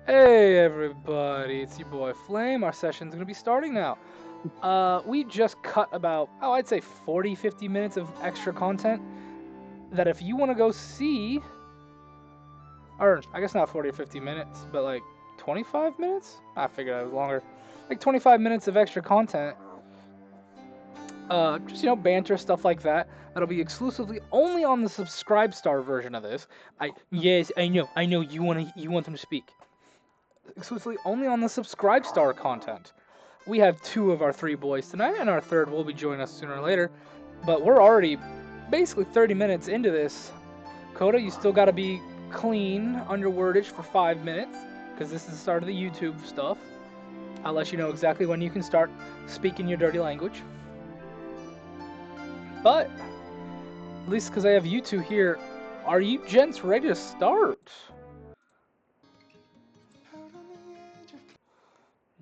Hey everybody, it's your boy Flame. Our session's gonna be starting now. We just cut about, I'd say 40, 50 minutes of extra content that if you want to go see, or I guess not 40 or 50 minutes, but like 25 minutes? I figured it was longer. Like 25 minutes of extra content. Just, banter, stuff like that. That'll be exclusively only on the Subscribe Star version of this. Yes, I know, you want them to speak. Exclusively only on the Subscribe Star content. We have two of our three boys tonight, and our third will be joining us sooner or later. But we're already basically 30 minutes into this. Coda, you still got to be clean under wordage for 5 minutes, because this is the start of the YouTube stuff. I'll let you know exactly when you can start speaking your dirty language. But, at least because I have you two here, are you gents ready to start?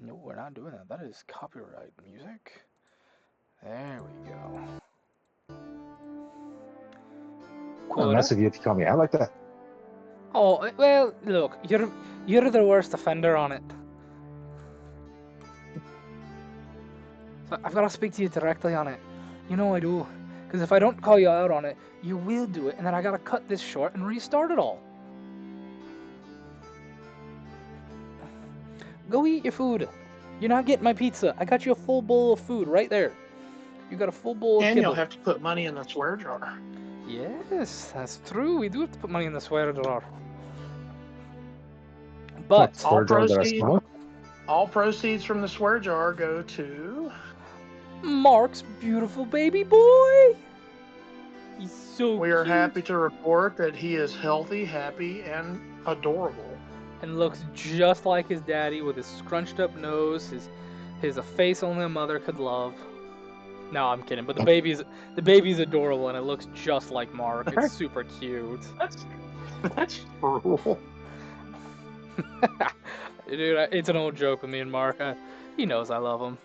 No, we're not doing that. That is copyright music. There we go. I'm mess with you if you call me out like that. Oh, well, look, you're the worst offender on it. So I've got to speak to you directly on it. You know I do. Because if I don't call you out on it, you will do it, and then I got to cut this short and restart it all. Go eat your food. You're not getting my pizza. I got you a full bowl of food right there. You got a full bowl of And kibble. you'll have to put money in the swear jar. Yes, that's true. We do have to put money in the swear jar. But all proceeds from the swear jar go to Mark's beautiful baby boy. He's so We are cute. happy to report that he is healthy, happy, and adorable. And looks just like his daddy with his scrunched up nose, his a face only a mother could love. No, I'm kidding. But the baby's adorable, and it looks just like Mark. It's super cute. That's cruel. Dude, it's an old joke with me and Mark. He knows I love him.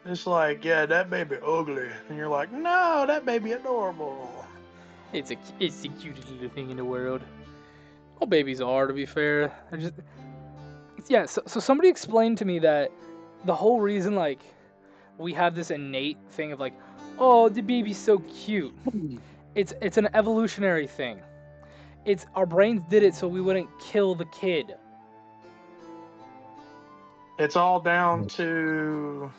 It's like, yeah, that baby ugly, and you're like, no, that baby adorable. It's the cutest little thing in the world. All babies are, to be fair. They're just, yeah. So somebody explained to me that the whole reason, like, we have this innate thing of like, oh, the baby's so cute. It's an evolutionary thing. It's our brains did it so we wouldn't kill the kid. It's all down to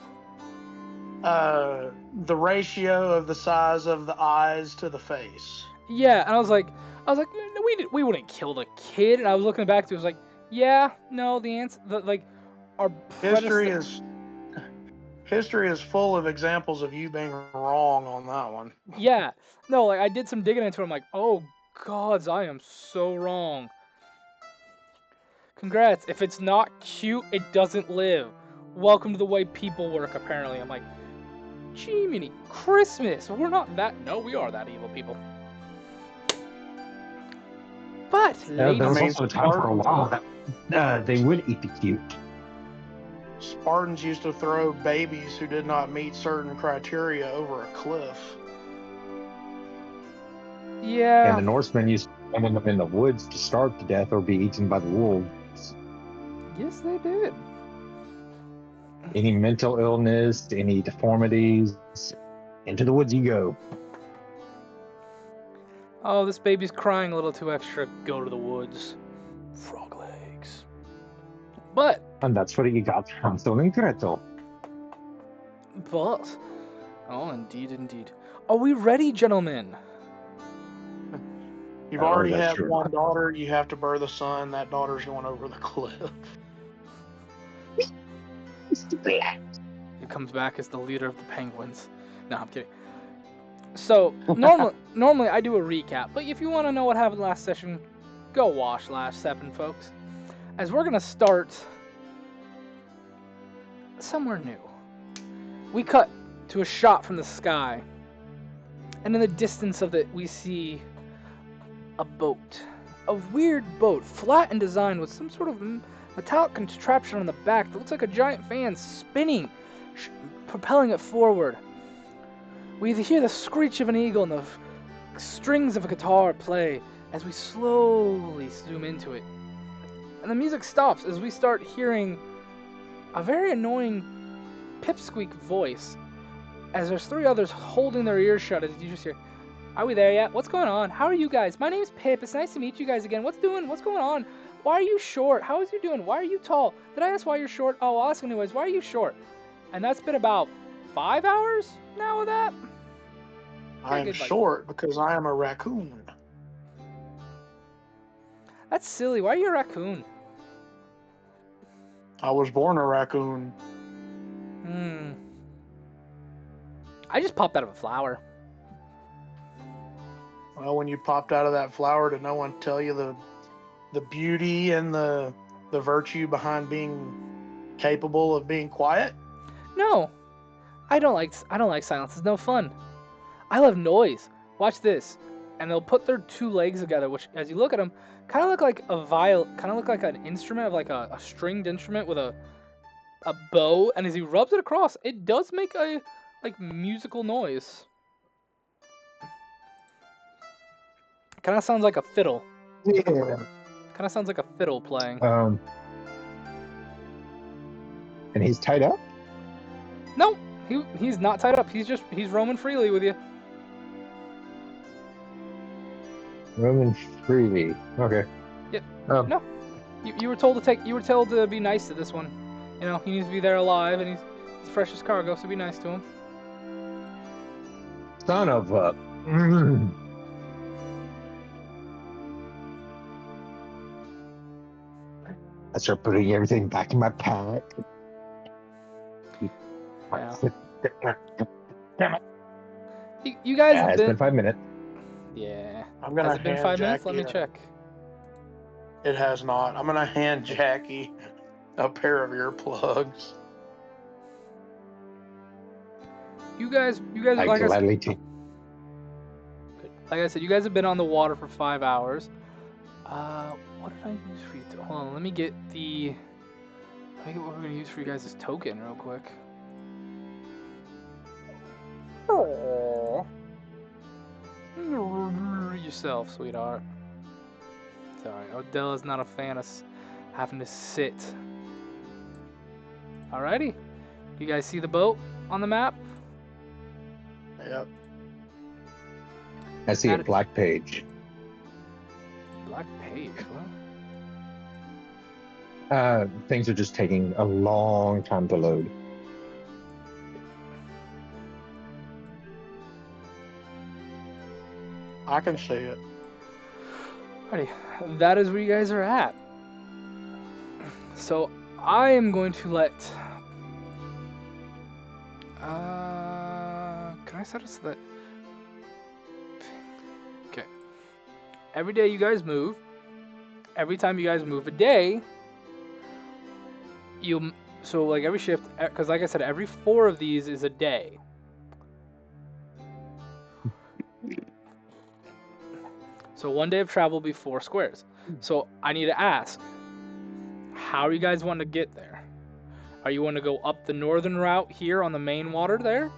the ratio of the size of the eyes to the face. Yeah, and I was like, no, we wouldn't kill the kid. And I was looking back to it, was like, yeah, no, the answer, our History is full of examples of you being wrong on that one. Yeah, no, like I did some digging into it. I'm like, oh gods, I am so wrong. Congrats. If it's not cute, it doesn't live. Welcome to the way people work, apparently. I'm like, Jiminy Christmas. We're not that. No, we are that evil people. But there was also a time for a while that they would eat the cute. Spartans used to throw babies who did not meet certain criteria over a cliff. Yeah. And the Norsemen used to find them in the woods to starve to death or be eaten by the wolves. Yes, they did. Any mental illness, any deformities, into the woods you go. Oh, this baby's crying a little too extra. Go to the woods. Frog legs. But... And that's what you got from Hansel and Gretel. But... Oh, indeed. Are we ready, gentlemen? You've already had one daughter, you have to birth a son, that daughter's going over the cliff. He comes back as the leader of the Penguins. No, I'm kidding. So, normally I do a recap, but if you want to know what happened last session, go watch last 7, folks. As we're going to start somewhere new. We cut to a shot from the sky, and in the distance of it, we see a boat. A weird boat, flat in design with some sort of metallic contraption on the back that looks like a giant fan spinning, propelling it forward. We hear the screech of an eagle and the strings of a guitar play as we slowly zoom into it. And the music stops as we start hearing a very annoying pipsqueak voice as there's 3 others holding their ears shut as you just hear, "Are we there yet? What's going on? How are you guys? My name's Pip. It's nice to meet you guys again. What's going on? Why are you short? How is you doing? Why are you tall? Did I ask why you're short? Oh, I'll ask anyways. Why are you short?" And that's been about 5 hours now of that. I am short because I am a raccoon. That's silly. Why are you a raccoon? I was born a raccoon. I just popped out of a flower. Well, when you popped out of that flower, did no one tell you the beauty and the virtue behind being capable of being quiet? No, I don't like silence. It's no fun. I love noise. Watch this. And they'll put their 2 legs together, which, as you look at them, kind of look like a kind of look like an instrument of like a stringed instrument with a bow. And as he rubs it across, it does make a like musical noise. Kind of sounds like a fiddle. Yeah. Kind of sounds like a fiddle playing. And he's tied up? No, he's not tied up. He's roaming freely with you. Roaming freely. Okay. Yep. No, you were told to be nice to this one. You know, he needs to be there alive, and he's precious cargo, so be nice to him. Son of a. I start putting everything back in my pack. Yeah. Damn it. You guys have It's been 5 minutes. Yeah. I'm gonna Has it been hand 5 minutes? Let Jackie me check. It has not. I'm gonna hand Jackie a pair of earplugs. You guys, I like gladly take. like I said, you guys have been on the water for 5 hours. What did I use for you? Hold on, let me get what we're gonna use for you guys' token real quick. Oh. Yourself, sweetheart. Sorry, Odella's not a fan of having to sit. Alrighty. You guys see the boat on the map? Yep. I see a black page. Black page? What? Things are just taking a long time to load. I can see it. Alrighty. That is where you guys are at. So I am going to let. Can I set it so that? Okay. Every day you guys move. Every time you guys move a day, so like every shift, because like I said, every 4 of these is a day. So 1 day of travel will be 4 squares. So I need to ask, how are you guys wanting to get there? Are you want to go up the northern route here on the main water there?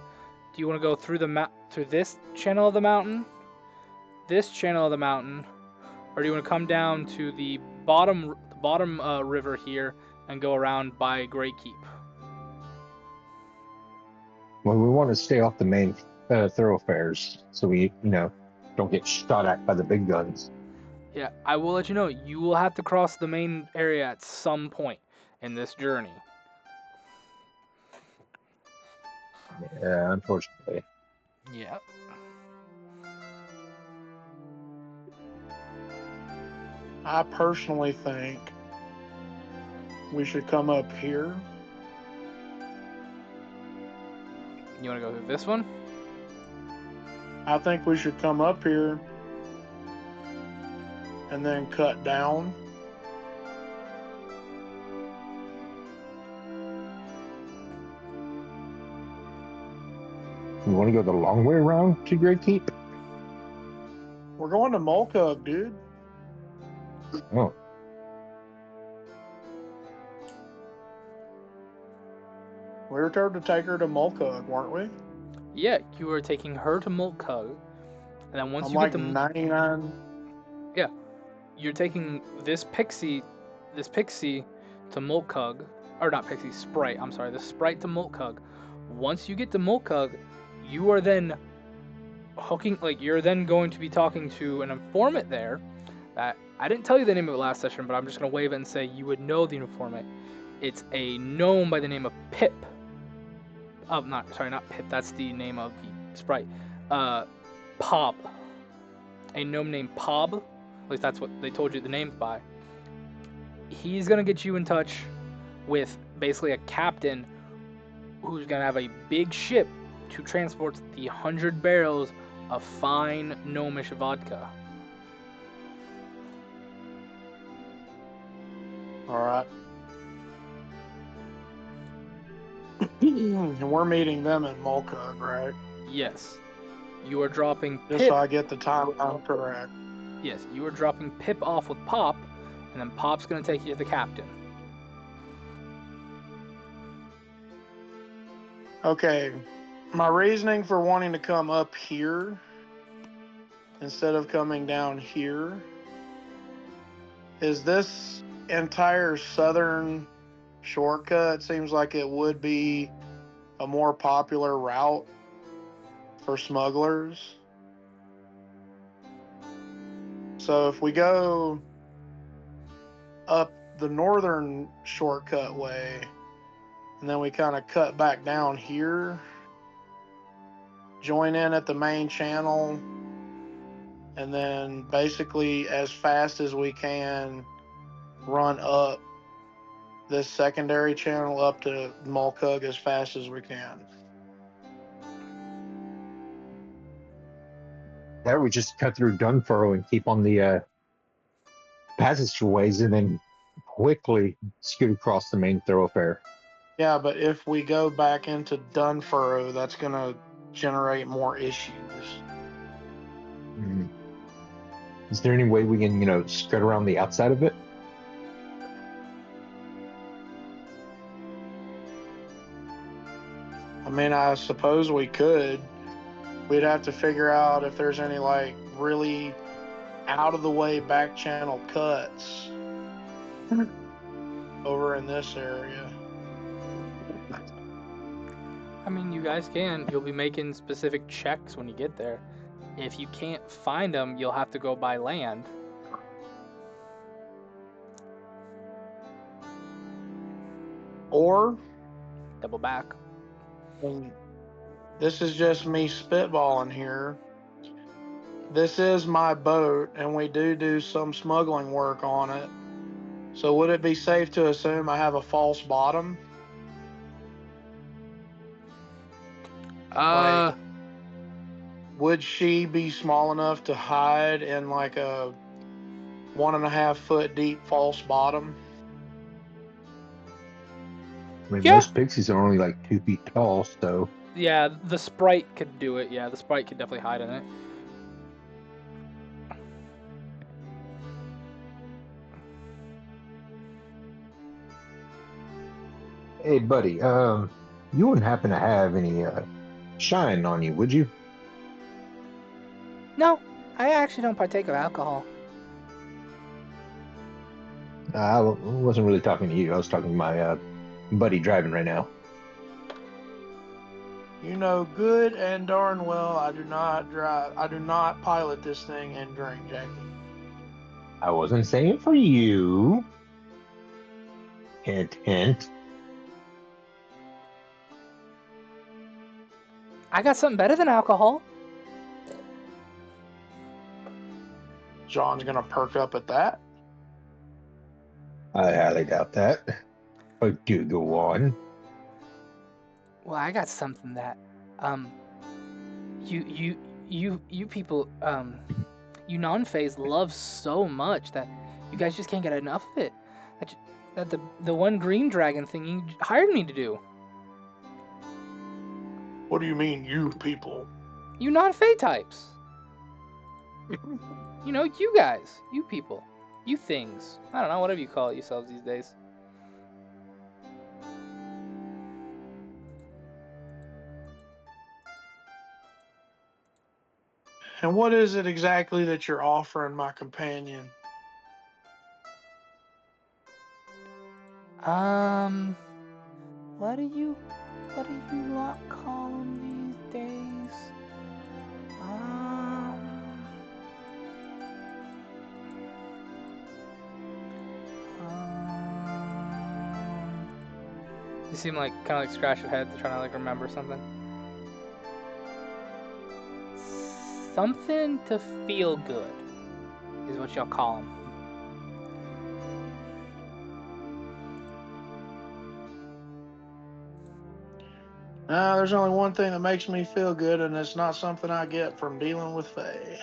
Do you want to go through through this channel of the mountain, this channel of the mountain, or do you want to come down to the bottom river here and go around by Great Keep? Well, we want to stay off the main thoroughfares so we, don't get shot at by the big guns. Yeah, I will let you know. You will have to cross the main area at some point in this journey. Yeah, unfortunately. Yeah. I personally think we should come up here. You want to go through this one? I think we should come up here and then cut down. You want to go the long way around to Great Keep? We're going to Mulcug, dude. Oh. We were told to take her to Mulcug, weren't we? Yeah, you are taking her to Mulcug, and then once I'm you like get to 99. Yeah, you're taking this pixie this pixie to Moltkug, or not pixie, sprite. I'm sorry, the sprite to Moltkug. Once you get to Moltkug, you are then you're then going to be talking to an informant there. That I didn't tell you the name of it last session, but I'm just gonna wave it and say you would know the informant. It's a gnome by the name of Pip. Not Pip. That's the name of the sprite. Pob. A gnome named Pob. At least that's what they told you the name's by. He's gonna get you in touch with basically a captain who's gonna have a big ship to transport the 100 barrels of fine gnomish vodka. All right. And we're meeting them in Molkug, right? Yes. You are dropping Just Pip. so I get the timeline correct. Yes, you are dropping Pip off with Pop, and then Pop's gonna take you to the captain. Okay. My reasoning for wanting to come up here instead of coming down here is this entire southern shortcut seems like it would be a more popular route for smugglers. So if we go up the northern shortcut way and then we kind of cut back down here, join in at the main channel, and then basically as fast as we can run up this secondary channel up to Molkug as fast as we can. There we just cut through Dunfurrow and keep on the passageways and then quickly scoot across the main thoroughfare. Yeah, but if we go back into Dunfurrow, that's going to generate more issues. Mm. Is there any way we can, skirt around the outside of it? I mean, I suppose we could. We'd have to figure out if there's any like really out of the way back channel cuts over in this area. I mean, you guys can. You'll be making specific checks when you get there. If you can't find them, you'll have to go by land. Or, Double back. and this is just me spitballing here. This is my boat, and we do some smuggling work on it. So would it be safe to assume I have a false bottom? Like, would she be small enough to hide in like a 1.5 foot deep false bottom? I mean, Yeah. most pixies are only like 2 feet tall, so Yeah, the sprite could do it. Yeah, the sprite could definitely hide in it. hey, buddy, you wouldn't happen to have any shine on you, would you? No, I actually don't partake of alcohol. I wasn't really talking to you. I was talking to my buddy driving right now. You know good and darn well I do not drive. I do not pilot this thing and drink, Jackie. I wasn't saying for you. Hint, hint. I got something better than alcohol. John's gonna perk up at that. I highly doubt that. But do go on. Well, I got something that, you people, you non-phase love so much that you guys just can't get enough of it. That the one green dragon thing you hired me to do. What do you mean, you people? You non-Fey types. You know, you guys. You people. You things. I don't know, whatever you call it yourselves these days. And what is it exactly that you're offering my companion? What do you lot call them these days? Um, you seem like kind of like scratch your head, trying to like remember something. Something to feel good is what y'all call them. There's only one thing that makes me feel good, and it's not something I get from dealing with Faye.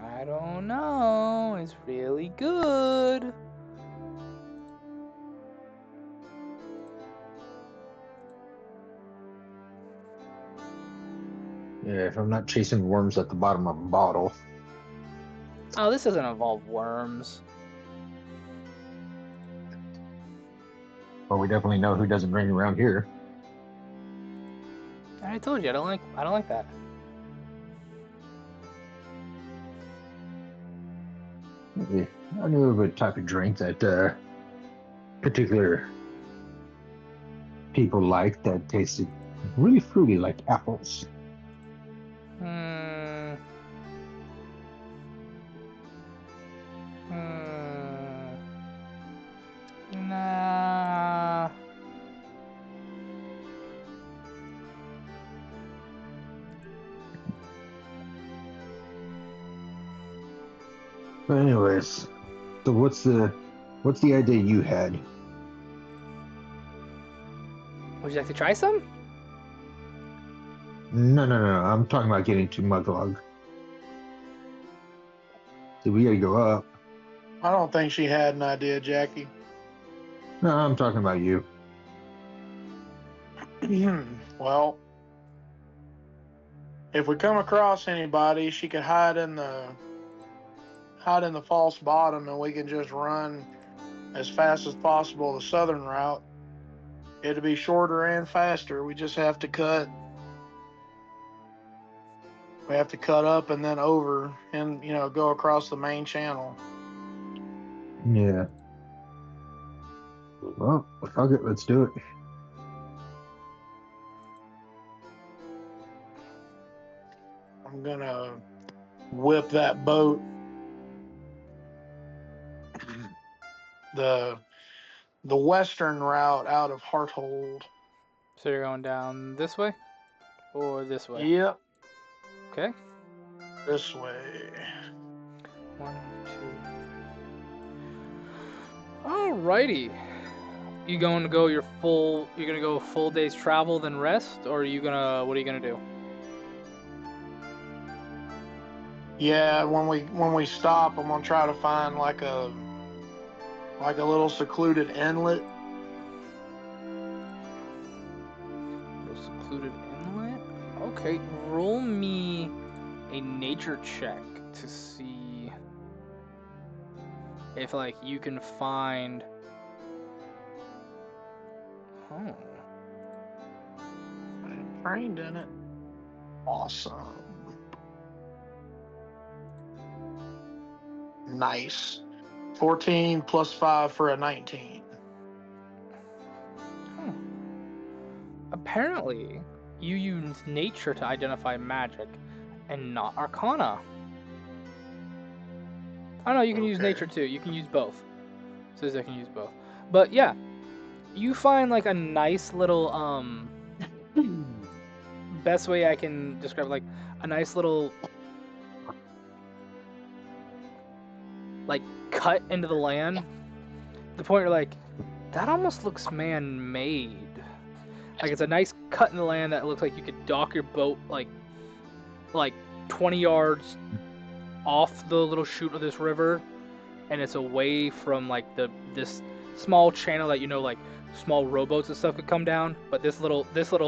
I don't know. It's really good. Yeah, if I'm not chasing worms at the bottom of a bottle. Oh, this doesn't involve worms. Well, we definitely know who doesn't ring around here. I told you I don't like that. Yeah, I knew of a type of drink that particular people like that tasted really fruity, like apples. Hmm. Nah. But anyways, so what's the idea you had? Would you like to try some? No. I'm talking about getting to Muglog. So we gotta go up. I don't think she had an idea, Jackie. No, I'm talking about you. Well, if we come across anybody, she could hide in the false bottom, and we can just run as fast as possible the southern route. It'll be shorter and faster. We just have to cut. We have to cut up and then over, and go across the main channel. Yeah. Well, fuck it, let's do it. I'm gonna whip that boat. The western route out of Hearthold. So you're going down this way or this way? Yep, Okay. this way. 1, 2. Alrighty. You going to go You're gonna go full day's travel then rest, or what are you gonna do? Yeah, when we stop, I'm gonna try to find like a little secluded inlet. Little secluded inlet. Okay, roll me a nature check to see if like you can find. Oh. I'm trained in it. Awesome. Nice. 14 plus 5 for a 19. Apparently, you use nature to identify magic and not arcana. Oh no, you can use Okay. nature too. You can use both. It says I can use both. But yeah, you find like a nice little best way I can describe, like a nice little like cut into the land. The point you're like, that almost looks man-made. Like it's a nice cut in the land that looks like you could dock your boat like 20 yards off the little chute of this river, and it's away from like this small channel that like small rowboats and stuff could come down. But this little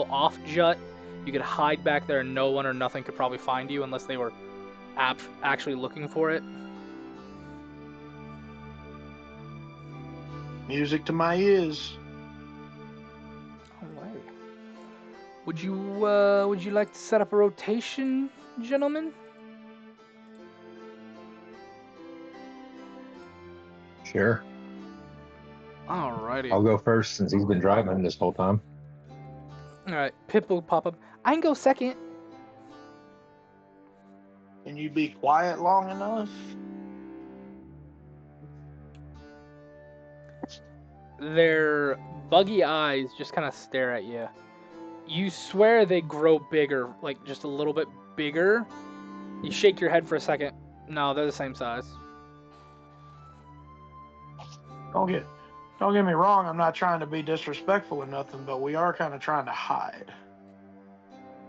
off jut, you could hide back there and no one or nothing could probably find you unless they were actually looking for it. Music to my ears. Alright. Would you like to set up a rotation, gentlemen? Sure. Alrighty. I'll go first since he's been driving this whole time. Alright, Pip will pop up. I can go second. Can you be quiet long enough? Their buggy eyes just kind of stare at you. You swear they grow bigger, like just a little bit bigger. You shake your head for a second. No, they're the same size. Don't get me wrong. I'm not trying to be disrespectful or nothing, but we are kind of trying to hide.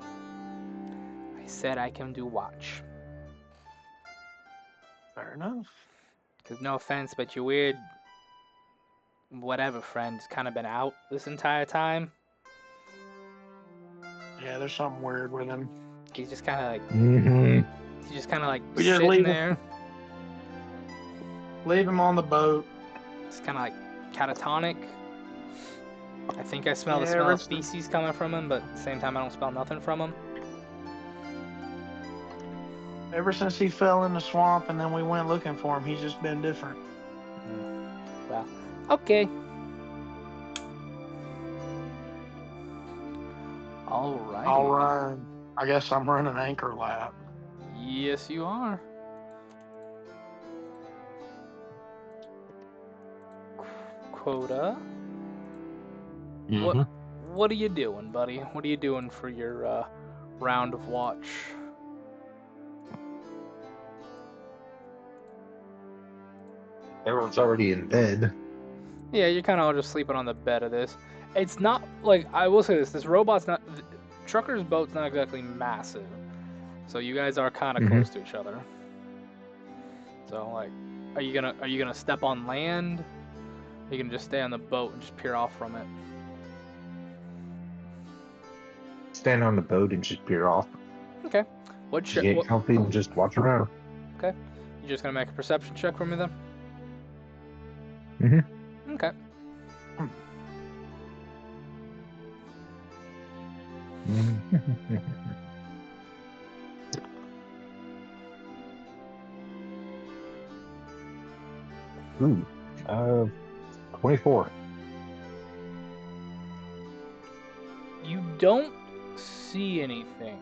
I said I can do watch. Fair enough. Because no offense, but your weird whatever friend's kind of been out this entire time. Yeah, there's something weird with him. He's just kind of like he's just kind of like We just sitting leave him. there. Leave him on the boat. It's kind of like catatonic. I think I smell the Yeah, smell of Richard. feces coming from him, but at the same time I don't smell nothing from him. Ever since he fell in the swamp and then we went looking for him, he's just been different. Well, okay. Alright. I'll run. I guess I'm running anchor lap. Yes, you are. Quota. Mhm. What are you doing, buddy? What are you doing for your round of watch? Everyone's already in bed. Yeah, you're kind of all just sleeping on the bed of this. It's not like, I will say this robot's not, Trucker's boat's not exactly massive, so you guys are kind of Mhm. close to each other. So like, are you gonna step on land? Or are you gonna just stay on the boat and just peer off from it? Stand on the boat and just peer off. Okay. What Get what, comfy and just watch around. you just gonna make a perception check for me then? Mhm. Okay. Ooh, 24. You don't see anything,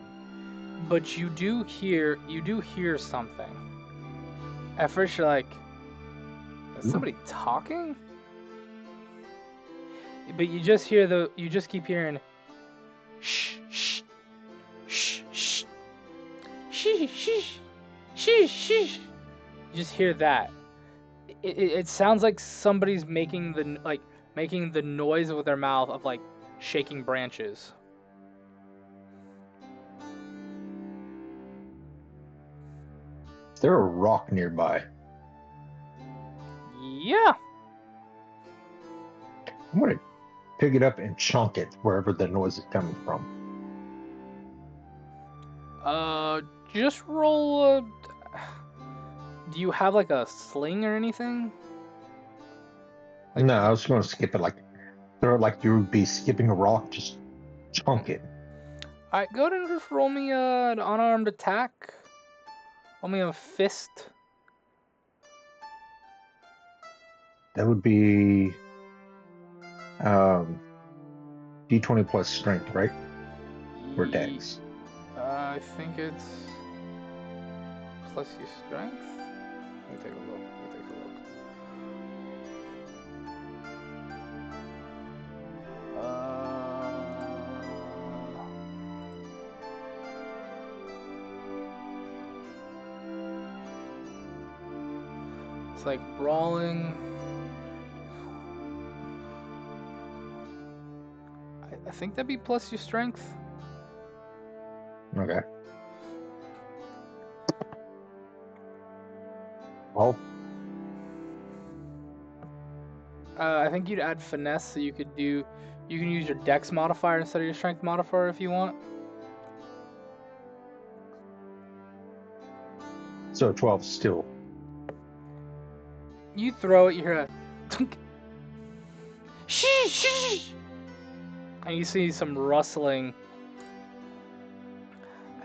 but you do hear something. At first you're like, is somebody talking? But you just keep hearing shh shh shh shh shh shh shh shh. You just hear that. It sounds like somebody's making the noise with their mouth of like shaking branches. Is there a rock nearby? Yeah. I'm gonna pick it up and chunk it wherever the noise is coming from. Just roll a... Do you have like a sling or anything? No, I was gonna skip it like throw it like you would be skipping a rock. Just chunk it. Alright, go ahead and just roll me an unarmed attack. Roll me a fist. That would be D20 plus strength, right? Or dex. I think it's plus your strength. Let me take a look. It's like brawling. I think that'd be plus your strength. Okay. Well, I think you'd add finesse so you can use your dex modifier instead of your strength modifier if you want. so 12 still. You throw it, you hear a tunk. Shh, shh. And you see some rustling.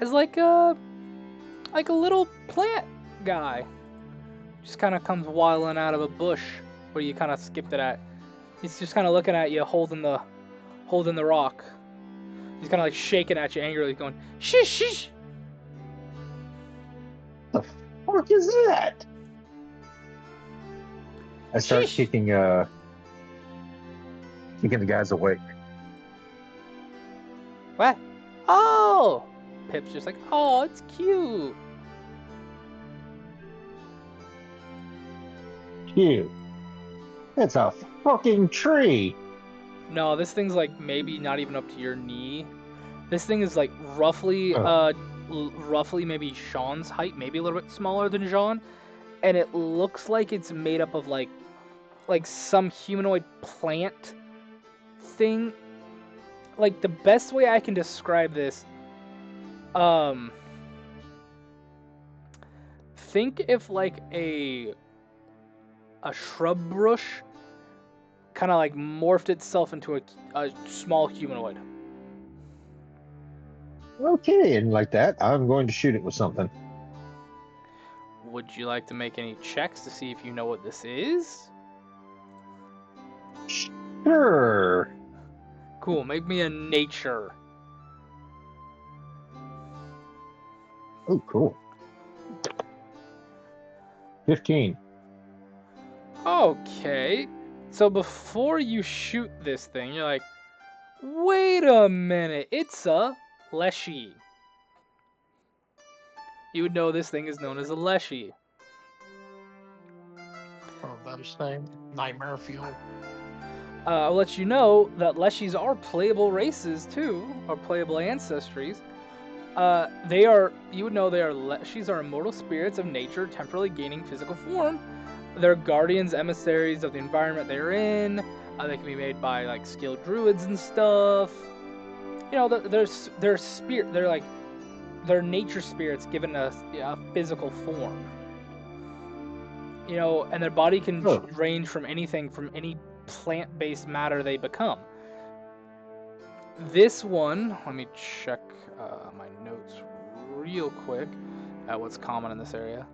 As like a little plant guy. Just kind of comes waddling out of a bush where you kind of skipped it at. He's just kind of looking at you, holding the rock. He's kind of like shaking at you angrily, going, "Shish, shish." The fuck is that? I start Sheesh. kicking the guys awake. What? Oh! Pip's just like, oh, it's cute. Cute. It's a fucking tree. No, this thing's like maybe not even up to your knee. This thing is like roughly, Oh. roughly maybe Sean's height, maybe a little bit smaller than Sean, and it looks like it's made up of like some humanoid plant thing. Like the best way I can describe this, think if like a shrub bush kind of like morphed itself into a small humanoid. Okay, and like that, I'm going to shoot it with something. Would you like to make any checks to see if you know what this is? Sure. Cool, make me a nature. Oh, cool. 15. Okay. So before you shoot this thing, you're like, wait a minute, it's a leshy. You would know this thing is known as a leshy. Oh, those things. Nightmare fuel. I'll let you know that leshies are playable races too, or playable ancestries. You would know leshies are immortal spirits of nature, temporarily gaining physical form. They're guardians, emissaries of the environment they're in. They can be made by like skilled druids and stuff. You know, they're nature spirits given a physical form. You know, and their body can range from anything, from any plant-based matter they become. This one, let me check my notes real quick at what's common in this area.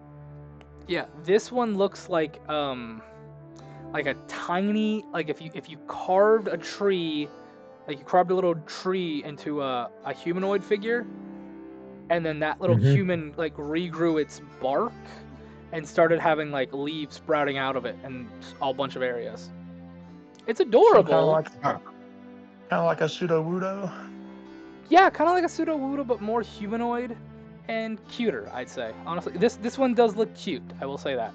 Yeah, this one looks like a tiny, like if you carved a tree, like you carved a little tree into a humanoid figure, and then that little human like regrew its bark and started having like leaves sprouting out of it in a bunch of areas. It's adorable. So kind of like a pseudo-wudo. Yeah, kind of like a pseudo-wudo, but more humanoid and cuter, I'd say. Honestly, this one does look cute. I will say that.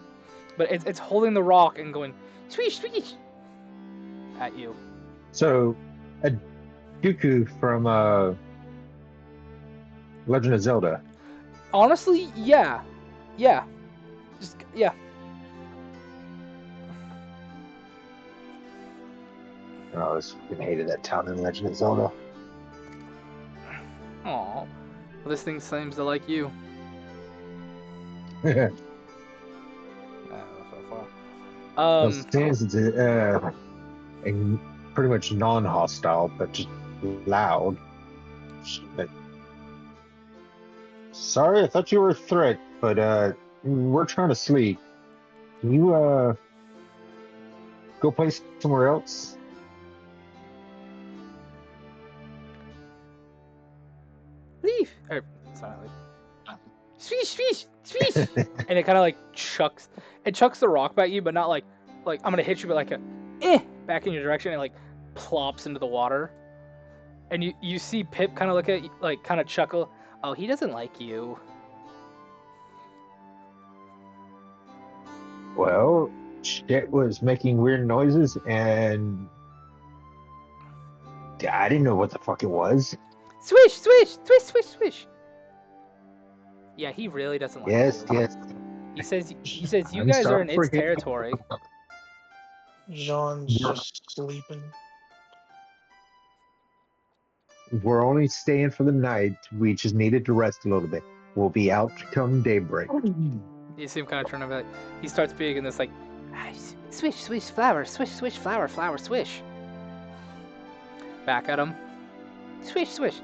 But it's holding the rock and going swish swish at you. So, a Dooku from Legend of Zelda. Honestly, yeah, just yeah. Oh, I always fucking hated that town in Legend of Zelda. Aw, well, this thing seems to like you. So far. stands it's a pretty much non-hostile, but just loud. But sorry, I thought you were a threat, but we're trying to sleep. Can you go play somewhere else? Leave. It's not leave. Swish, swish, swish. And it kind of like chucks the rock back at you, but not like I'm gonna hit you, but like back in your direction, and like plops into the water. And you see Pip kind of look at you, like kind of chuckle. Oh, he doesn't like you. Well, shit was making weird noises, and I didn't know what the fuck it was. Swish, swish, swish, swish, swish. Yeah, he really doesn't like Yes, you. yes. He says you I'm guys are sorry in for its him. territory. Jean's just sleeping. We're only staying for the night. We just needed to rest a little bit. We'll be out come daybreak. You see him kind of turn over. Like, he starts speaking this like, swish, swish, flower, swish, swish, flower, flower, swish. Back at him. Swish, swish.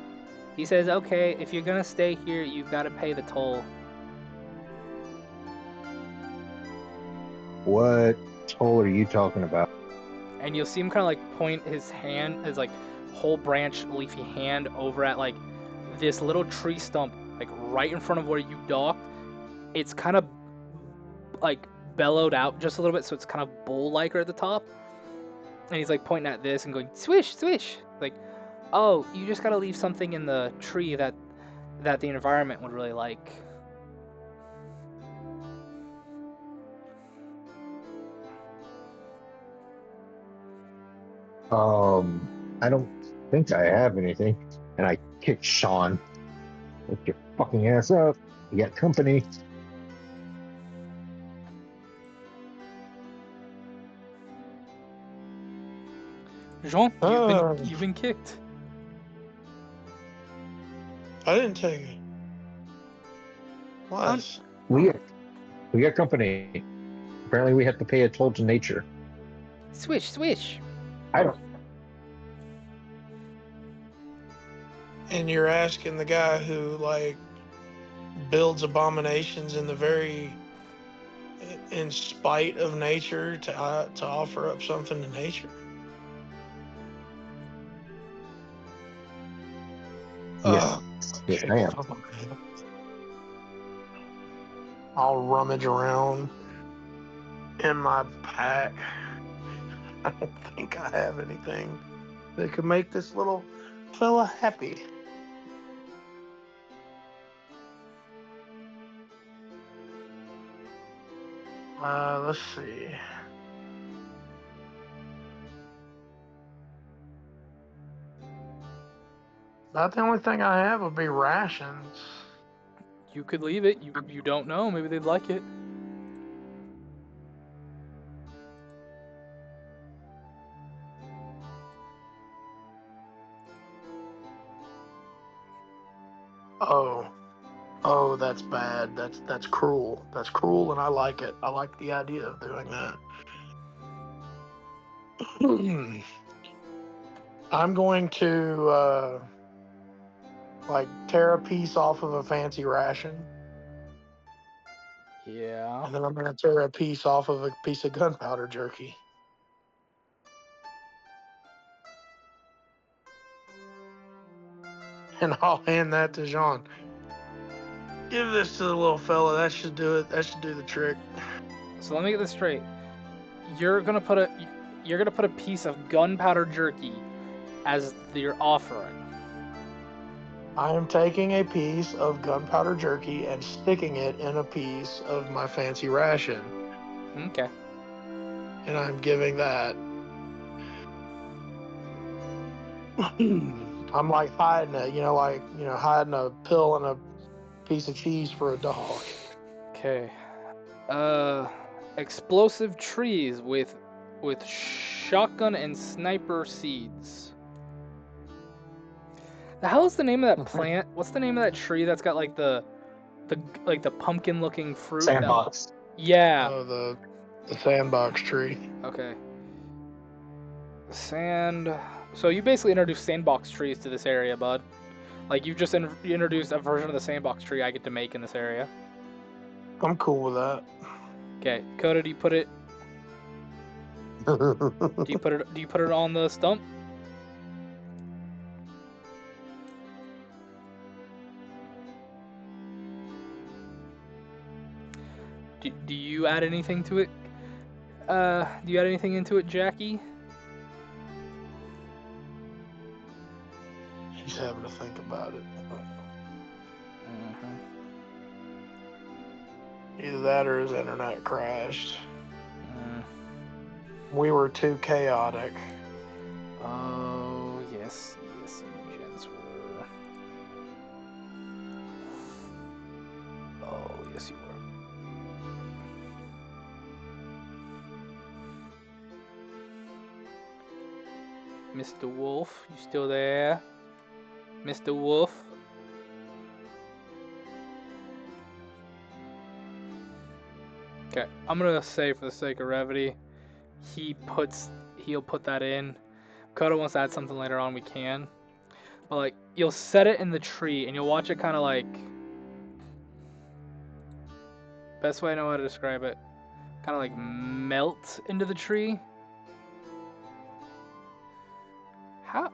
He says, okay, if you're gonna stay here, you've got to pay the toll. What atoll are you talking about? And you'll see him kind of like point his hand, his like whole branch leafy hand over at like this little tree stump, like right in front of where you docked. It's kind of like bellowed out just a little bit, so it's kind of bull-like at the top. And he's like pointing at this and going swish, swish. Like, oh, you just gotta leave something in the tree that the environment would really like. I don't think I have anything. And I kick Sean. Lift your fucking ass up. You got company. Jean, you've been kicked. I didn't take it. What? We got company. Apparently we have to pay a toll to nature. Swish, swish. I don't. And you're asking the guy who like builds abominations in spite of nature to offer up something to nature. Yes, yes, I am. I'll rummage around in my pack. I don't think I have anything that could make this little fella happy. Let's see. About the only thing I have would be rations. You could leave it. You don't know. Maybe they'd like it. Oh, that's bad. That's cruel. That's cruel, and I like it. I like the idea of doing that. I'm going to like tear a piece off of a fancy ration, Yeah. and then I'm going to tear a piece off of a piece of gunpowder jerky. And I'll hand that to Jean. Give this to the little fella. That should do it. That should do the trick. So let me get this straight. You're gonna put a piece of gunpowder jerky as your offering. I am taking a piece of gunpowder jerky and sticking it in a piece of my fancy ration. Okay. And I'm giving that. I'm like hiding it, hiding a pill and a piece of cheese for a dog. Okay. Explosive trees with shotgun and sniper seeds. The hell is the name of that plant? What's the name of that tree that's got like the pumpkin looking fruit? Sandbox. Yeah. Oh, the sandbox tree. Okay. So you basically introduced sandbox trees to this area, bud. Like you just introduced a version of the sandbox tree I get to make in this area. I'm cool with that. Okay, Coda, do you put it on the stump? Do you add anything to it? Do you add anything into it, Jackie? He's having to think about it. Either that or his internet crashed. We were too chaotic. Oh, yes, you gents were. Oh, yes, you were. Mr. Wolf, you still there? Mr. Wolf? Okay, I'm gonna say for the sake of brevity, he'll put that in. Coda wants to add something later on, we can. But like, you'll set it in the tree and you'll watch it kind of like, best way I know how to describe it, kind of like melt into the tree. How?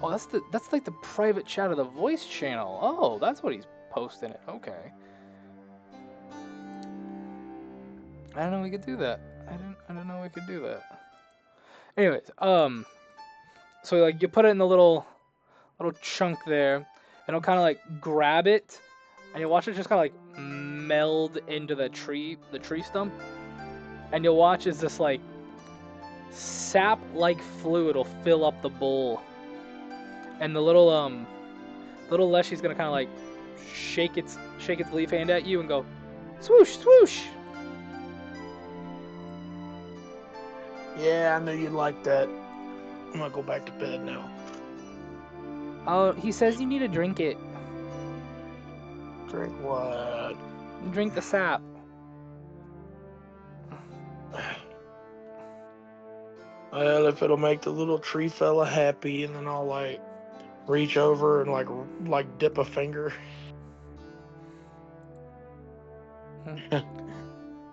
Oh, that's like the private chat of the voice channel. Oh, that's what he's posting it. Okay. I didn't know we could do that. I didn't know we could do that. Anyways, so like you put it in the little chunk there, and it'll kind of like grab it, and you'll watch it just kind of like meld into the tree stump, and you'll watch as this like sap-like fluid will fill up the bowl, and the little Leshy's gonna kind of like shake its leaf hand at you and go, swoosh, swoosh. Yeah, I knew you'd like that. I'm gonna go back to bed now. Oh, he says you need to drink it. Drink what? Drink the sap. Well, if it'll make the little tree fella happy, and then I'll like reach over and like dip a finger. Do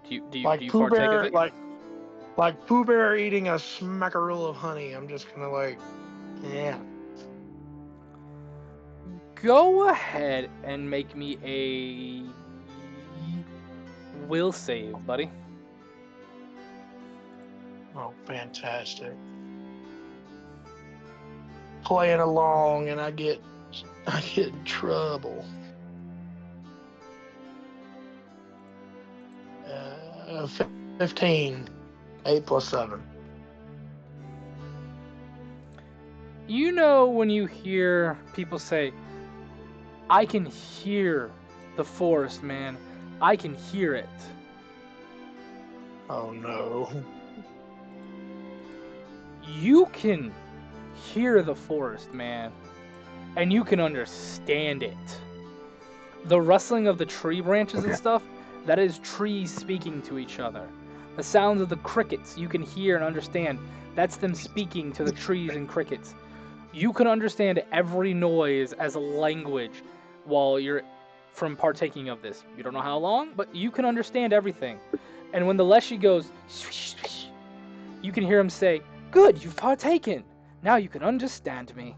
you Like do you Pooh partake Bear, of it? like Pooh Bear eating a smackerel of honey. I'm just gonna like, yeah. Go ahead and make me a will save, buddy. Oh, fantastic. Playing along, and I get in trouble. 15. 8 plus 7. You know when you hear people say, I can hear the forest, man. I can hear it. Oh no. You can hear the forest, man. And you can understand it. The rustling of the tree branches and stuff, that is trees speaking to each other. The sounds of the crickets you can hear and understand. That's them speaking to the trees and crickets. You can understand every noise as a language while you're from partaking of this. You don't know how long, but you can understand everything. And when the Leshy goes, swish, swish, you can hear him say, good, you've partaken. Now you can understand me.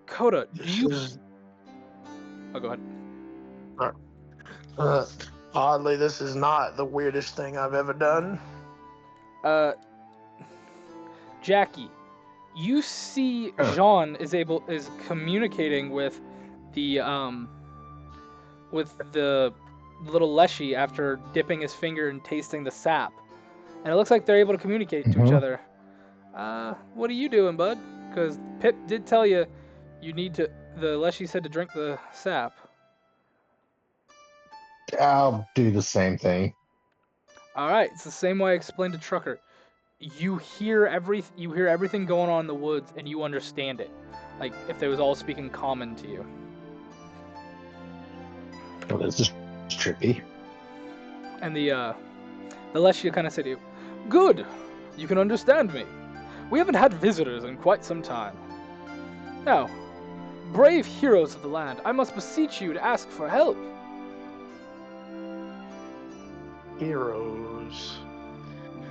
Coda, do you... Oh, go ahead. Oddly, this is not the weirdest thing I've ever done. Jackie, you see Jean is communicating with the little Leshy after dipping his finger and tasting the sap. And it looks like they're able to communicate to each other. What are you doing, bud? Because Pip did tell you need to... The Leshy said to drink the sap. I'll do the same thing. Alright, it's the same way I explained to Trucker. You hear everything going on in the woods, and you understand it. Like, if they was all speaking common to you. Well, this is trippy. And the Leshy kind of said to you, good, you can understand me. We haven't had visitors in quite some time. Now, brave heroes of the land, I must beseech you to ask for help. Heroes.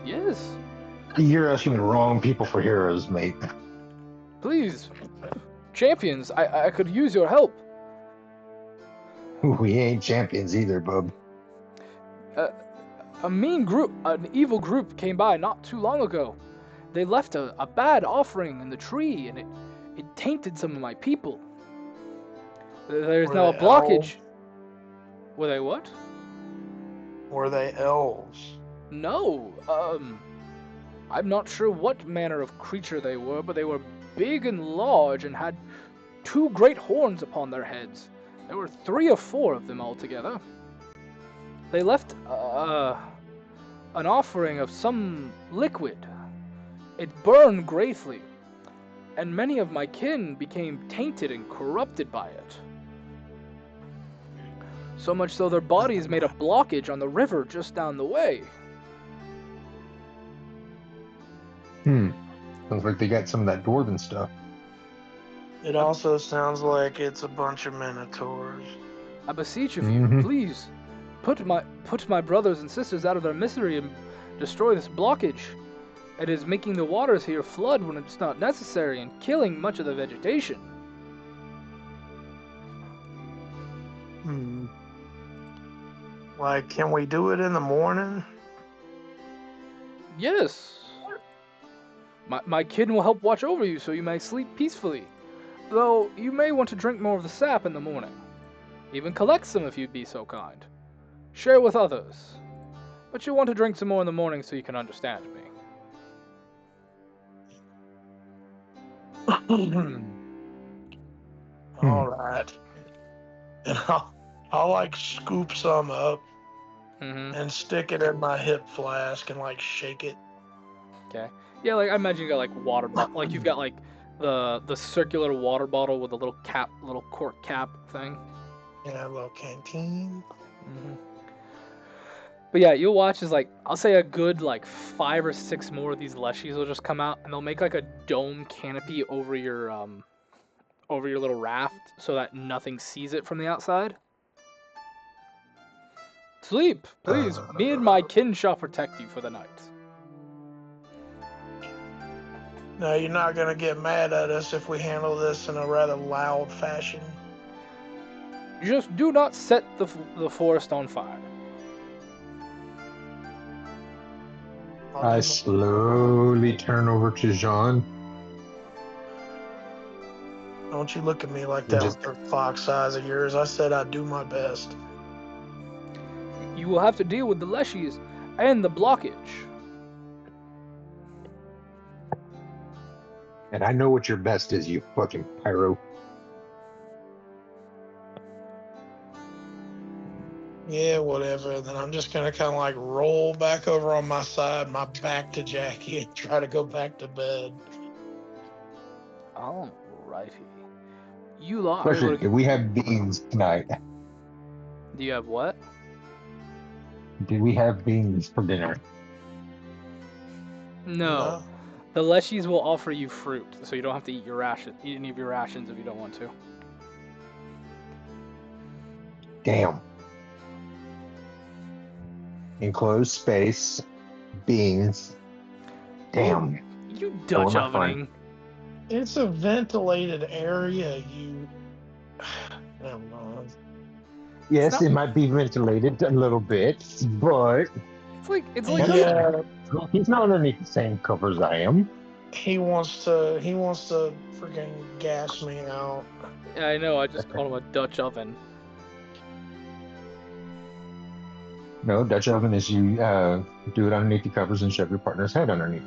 Yes. You're asking the wrong people for heroes, mate. Please. Champions, I could use your help. We ain't champions either, bub. A mean group, an evil group came by not too long ago. They left a bad offering in the tree, and it tainted some of my people. There's now a blockage. Elves? Were they what? Were they elves? No, I'm not sure what manner of creature they were, but they were big and large and had 2 great horns upon their heads. There were 3 or 4 of them altogether. They left an offering of some liquid. It burned greatly, and many of my kin became tainted and corrupted by it. So much so their bodies made a blockage on the river just down the way. Sounds like they got some of that dwarven stuff. It also sounds like it's a bunch of minotaurs. I beseech of you, Mhm. please, put my brothers and sisters out of their misery and destroy this blockage. It is making the waters here flood when it's not necessary and killing much of the vegetation. Like, can we do it in the morning? Yes. My kin will help watch over you so you may sleep peacefully. Though you may want to drink more of the sap in the morning. Even collect some if you'd be so kind. Share with others. But you'll want to drink some more in the morning so you can understand me. All right. And I'll like scoop some up Mm-hmm. and stick it in my hip flask and like shake it. Okay. Yeah, like I imagine you got like water bottle, like you've got like the circular water bottle with a little cap, little cork cap thing. Yeah, a little canteen. Mm-hmm. But yeah, you'll watch as like I'll say a good like 5 or 6 more of these leshies will just come out and they'll make like a dome canopy over your little raft so that nothing sees it from the outside. Sleep, please. Me and my kin shall protect you for the night. No, you're not gonna get mad at us if we handle this in a rather loud fashion. Just do not set the forest on fire. I slowly turn over to Jean. Don't you look at me like You that just- with your fox eyes of yours. I said I'd do my best. You will have to deal with the leshies and the blockage. And I know what your best is, you fucking pyro. Yeah, whatever. And then I'm just gonna kind of like roll back over on my side, my back to Jackie, and try to go back to bed. Alrighty. You lot are Question, able to did we have beans tonight? Do you have what? Did we have beans for dinner? No. The leshies will offer you fruit, so you don't have to eat any of your rations if you don't want to. Damn. Enclosed space, beans. Damn. You Dutch not fun. ovening. It's a ventilated area. You, I don't know. Yes, not- it might be ventilated a little bit, but It's like Yeah, he's not underneath the same covers I am. he wants to freaking gas me out. Yeah, I know. I just called him a Dutch oven. No, Dutch oven is you do it underneath the covers and shove your partner's head underneath.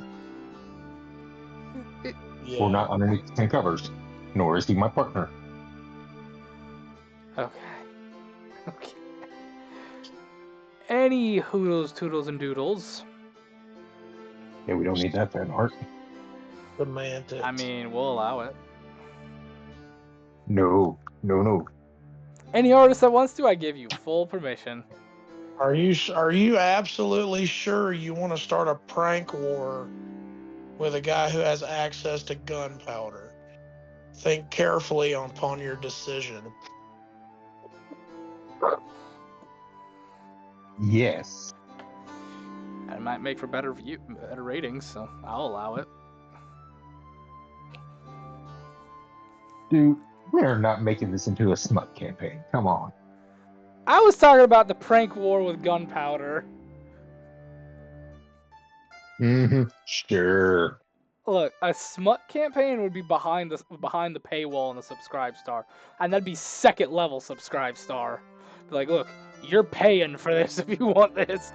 Yeah. We're not underneath the same covers, nor is he my partner. Okay. Okay. Any hoodles, toodles, and doodles. Yeah, we don't need that fan art. Semantics. I mean, we'll allow it. No. Any artist that wants to, I give you full permission. Are you absolutely sure you want to start a prank war with a guy who has access to gunpowder? Think carefully upon your decision. Yes. And it might make for better ratings, so I'll allow it. Dude, we're not making this into a smut campaign. Come on. I was talking about the prank war with gunpowder. Mm-hmm. Sure. Look, a smut campaign would be behind the paywall and the subscribe star, and that'd be second level subscribe star. Be like, look, you're paying for this if you want this.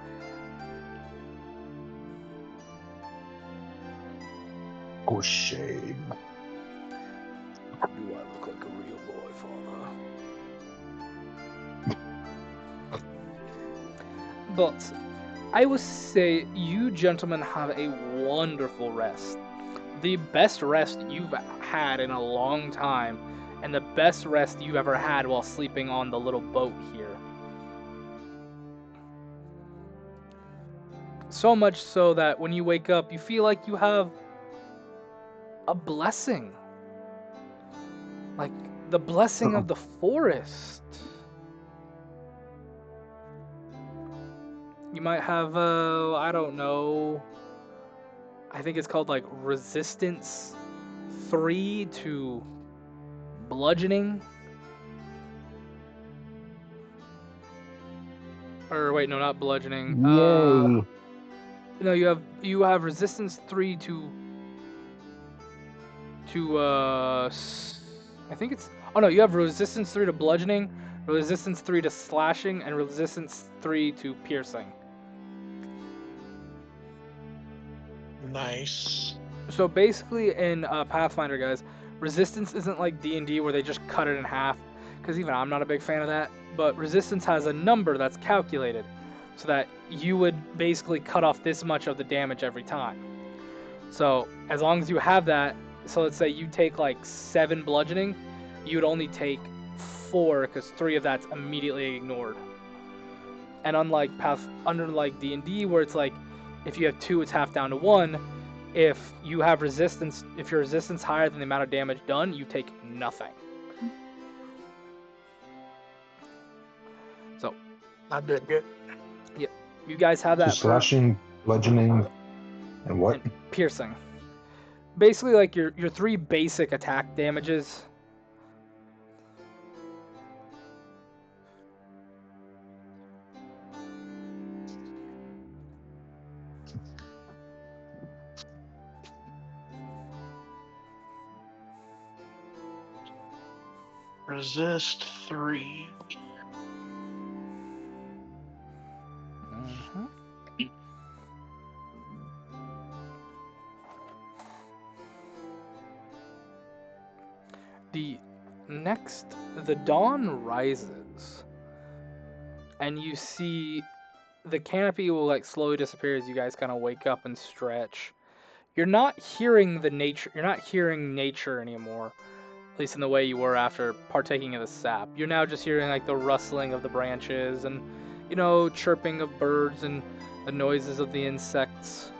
Oh, shame. Do I look like a real boy, father? But I would say you gentlemen have a wonderful rest. The best rest you've had in a long time, and the best rest you've ever had while sleeping on the little boat here. So much so that when you wake up, you feel like you have a blessing. Like the blessing of the forest. You might have, I don't know. I think it's called like resistance 3 to bludgeoning. Or wait, no, not bludgeoning. Yay. No, you have resistance 3 to I think it's, oh no, you have resistance 3 to bludgeoning, resistance 3 to slashing, and resistance 3 to piercing. Nice. So basically in Pathfinder, guys, resistance isn't like D&D where they just cut it in half, because even I'm not a big fan of that, but resistance has a number that's calculated so that you would basically cut off this much of the damage every time. So as long as you have that, so let's say you take like 7 bludgeoning, you would only take 4 because 3 of that's immediately ignored. And unlike D&D where it's like if you have 2 it's half down to 1, if you have resistance, if your resistance higher than the amount of damage done, you take nothing. So I did good. Yep, you guys have that So slashing, bludgeoning, and what? and piercing. Basically, like your 3 basic attack damages. Resist 3. Mm-hmm. The dawn rises, and you see the canopy will like slowly disappear as you guys kind of wake up and stretch. You're not hearing nature anymore, at least in the way you were after partaking of the sap. You're now just hearing like the rustling of the branches and, chirping of birds and the noises of the insects.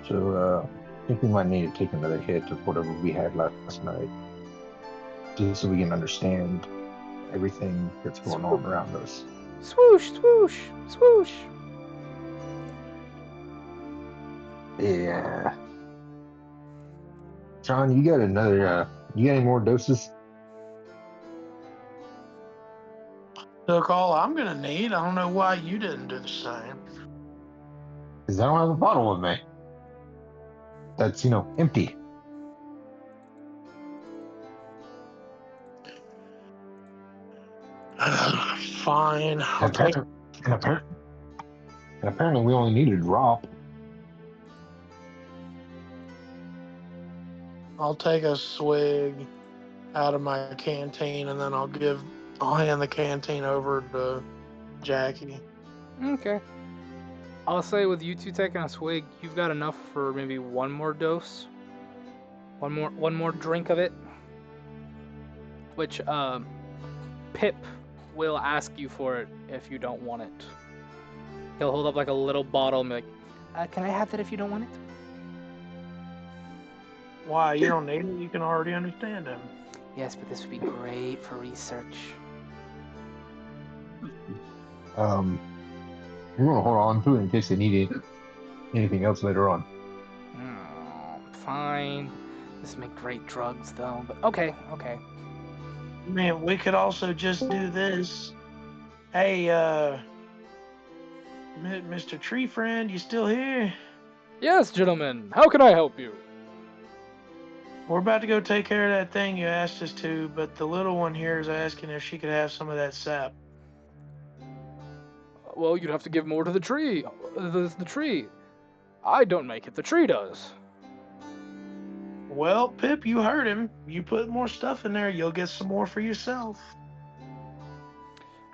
So I think we might need to take another hit of whatever we had last night, just so we can understand everything that's going on around us. Swoosh, swoosh, swoosh. Yeah. John, you got you got any more doses? Took all I'm gonna need. I don't know why you didn't do the same. Because I don't have a bottle with me. That's, empty. Fine. I'll And, take. apparently we only need a drop. I'll take a swig out of my canteen, and then I'll hand the canteen over to Jackie. Okay. I'll say with you two taking a swig, you've got enough for maybe one more dose. One more drink of it. Which Pip will ask you for it if you don't want it. He'll hold up like a little bottle and be like, can I have that if you don't want it? Why? You don't need it? You can already understand him. Yes, but this would be great for research. We're gonna hold on to it in case they need anything else later on. Fine. This make great drugs though, but okay. Man, we could also just do this. Hey, Mr. Tree Friend, you still here? Yes, gentlemen. How can I help you? We're about to go take care of that thing you asked us to, but the little one here is asking if she could have some of that sap. Well, you'd have to give more to the tree. The tree. I don't make it. The tree does. Well, Pip, you heard him. You put more stuff in there, you'll get some more for yourself.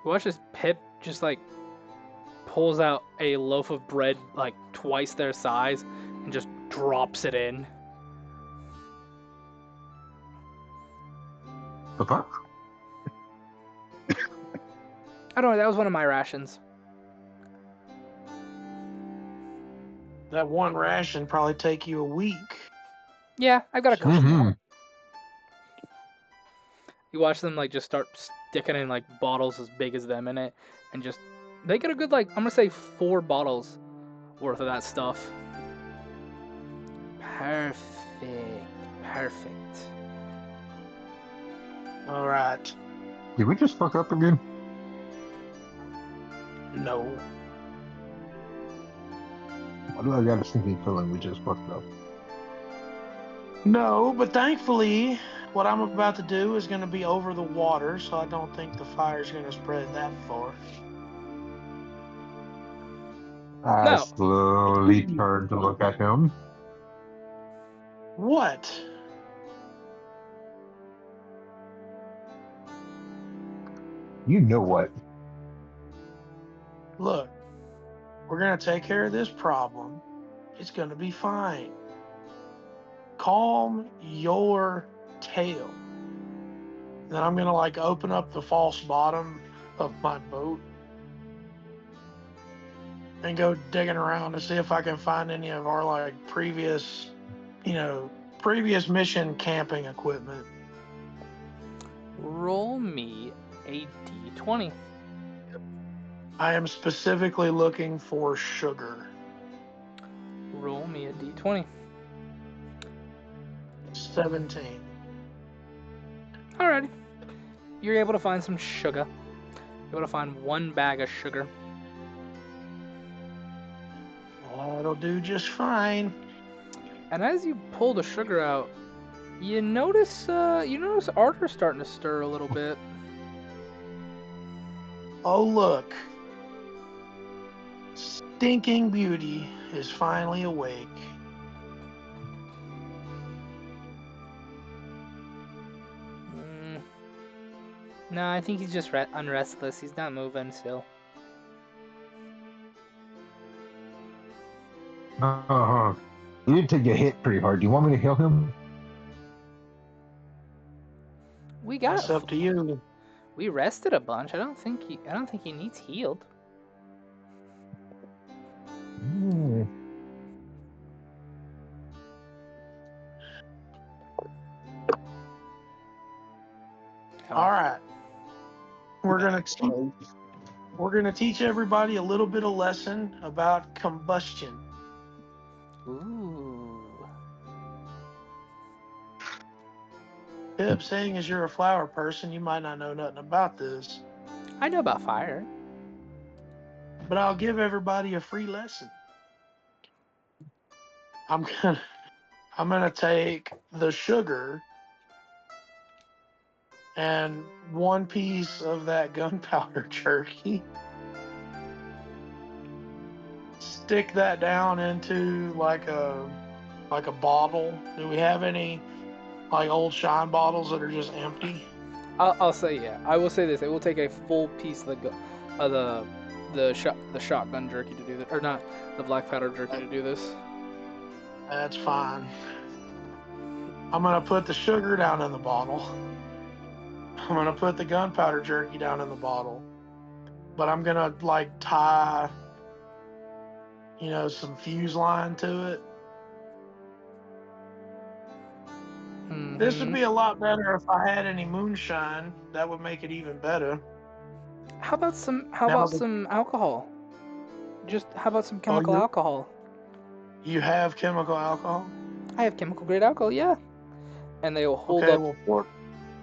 Watch as Pip just like pulls out a loaf of bread like twice their size and just drops it in. Okay. I don't know. That was one of my rations. That one ration probably take you a week. Yeah, I've got a couple Mm-hmm. more. You watch them like just start sticking in like bottles as big as them in it, and just they get a good like I'm gonna say 4 bottles worth of that stuff. Perfect. Perfect. All right. Did we just fuck up again? No. Why do I got a sneaking feeling we just fucked up? No, but thankfully, what I'm about to do is going to be over the water, so I don't think the fire's going to spread that far. I No. slowly turned to look at him. What? You know what? Look, we're going to take care of this problem. It's going to be fine. Calm your tail. Then I'm going to like open up the false bottom of my boat and go digging around to see if I can find any of our like previous mission camping equipment. Roll me a d20. I am specifically looking for sugar. Roll me a d20. 17. Alrighty. You're able to find some sugar. You're able to find 1 bag of sugar. That'll do just fine. And as you pull the sugar out, you notice Arthur's starting to stir a little bit. Oh, look. Stinking Beauty is finally awake. No, I think he's just unrestless. He's not moving still. Uh-huh. You did take a hit pretty hard. Do you want me to heal him? We got That's up to you. We rested a bunch. I don't think he needs healed. Mm. All right. We're gonna teach everybody a little bit of lesson about combustion. Ooh. Pip, saying as you're a flower person, you might not know nothing about this, I know about fire. but I'll give everybody a free lesson. I'm gonna take the sugar and 1 piece of that gunpowder jerky, stick that down into like a bottle. Do we have any like old shine bottles that are just empty? I'll say yeah. I will say this. It will take a full piece of the shotgun jerky to do this, or not the black powder jerky to do this. That's fine. I'm gonna put the sugar down in the bottle. I'm gonna put the gunpowder jerky down in the bottle, but I'm gonna like tie, some fuse line to it. Mm-hmm. This would be a lot better if I had any moonshine. That would make it even better. How about some alcohol? How about some chemical alcohol? You have chemical alcohol? I have chemical grade alcohol, yeah. And they'll hold Okay, up. well,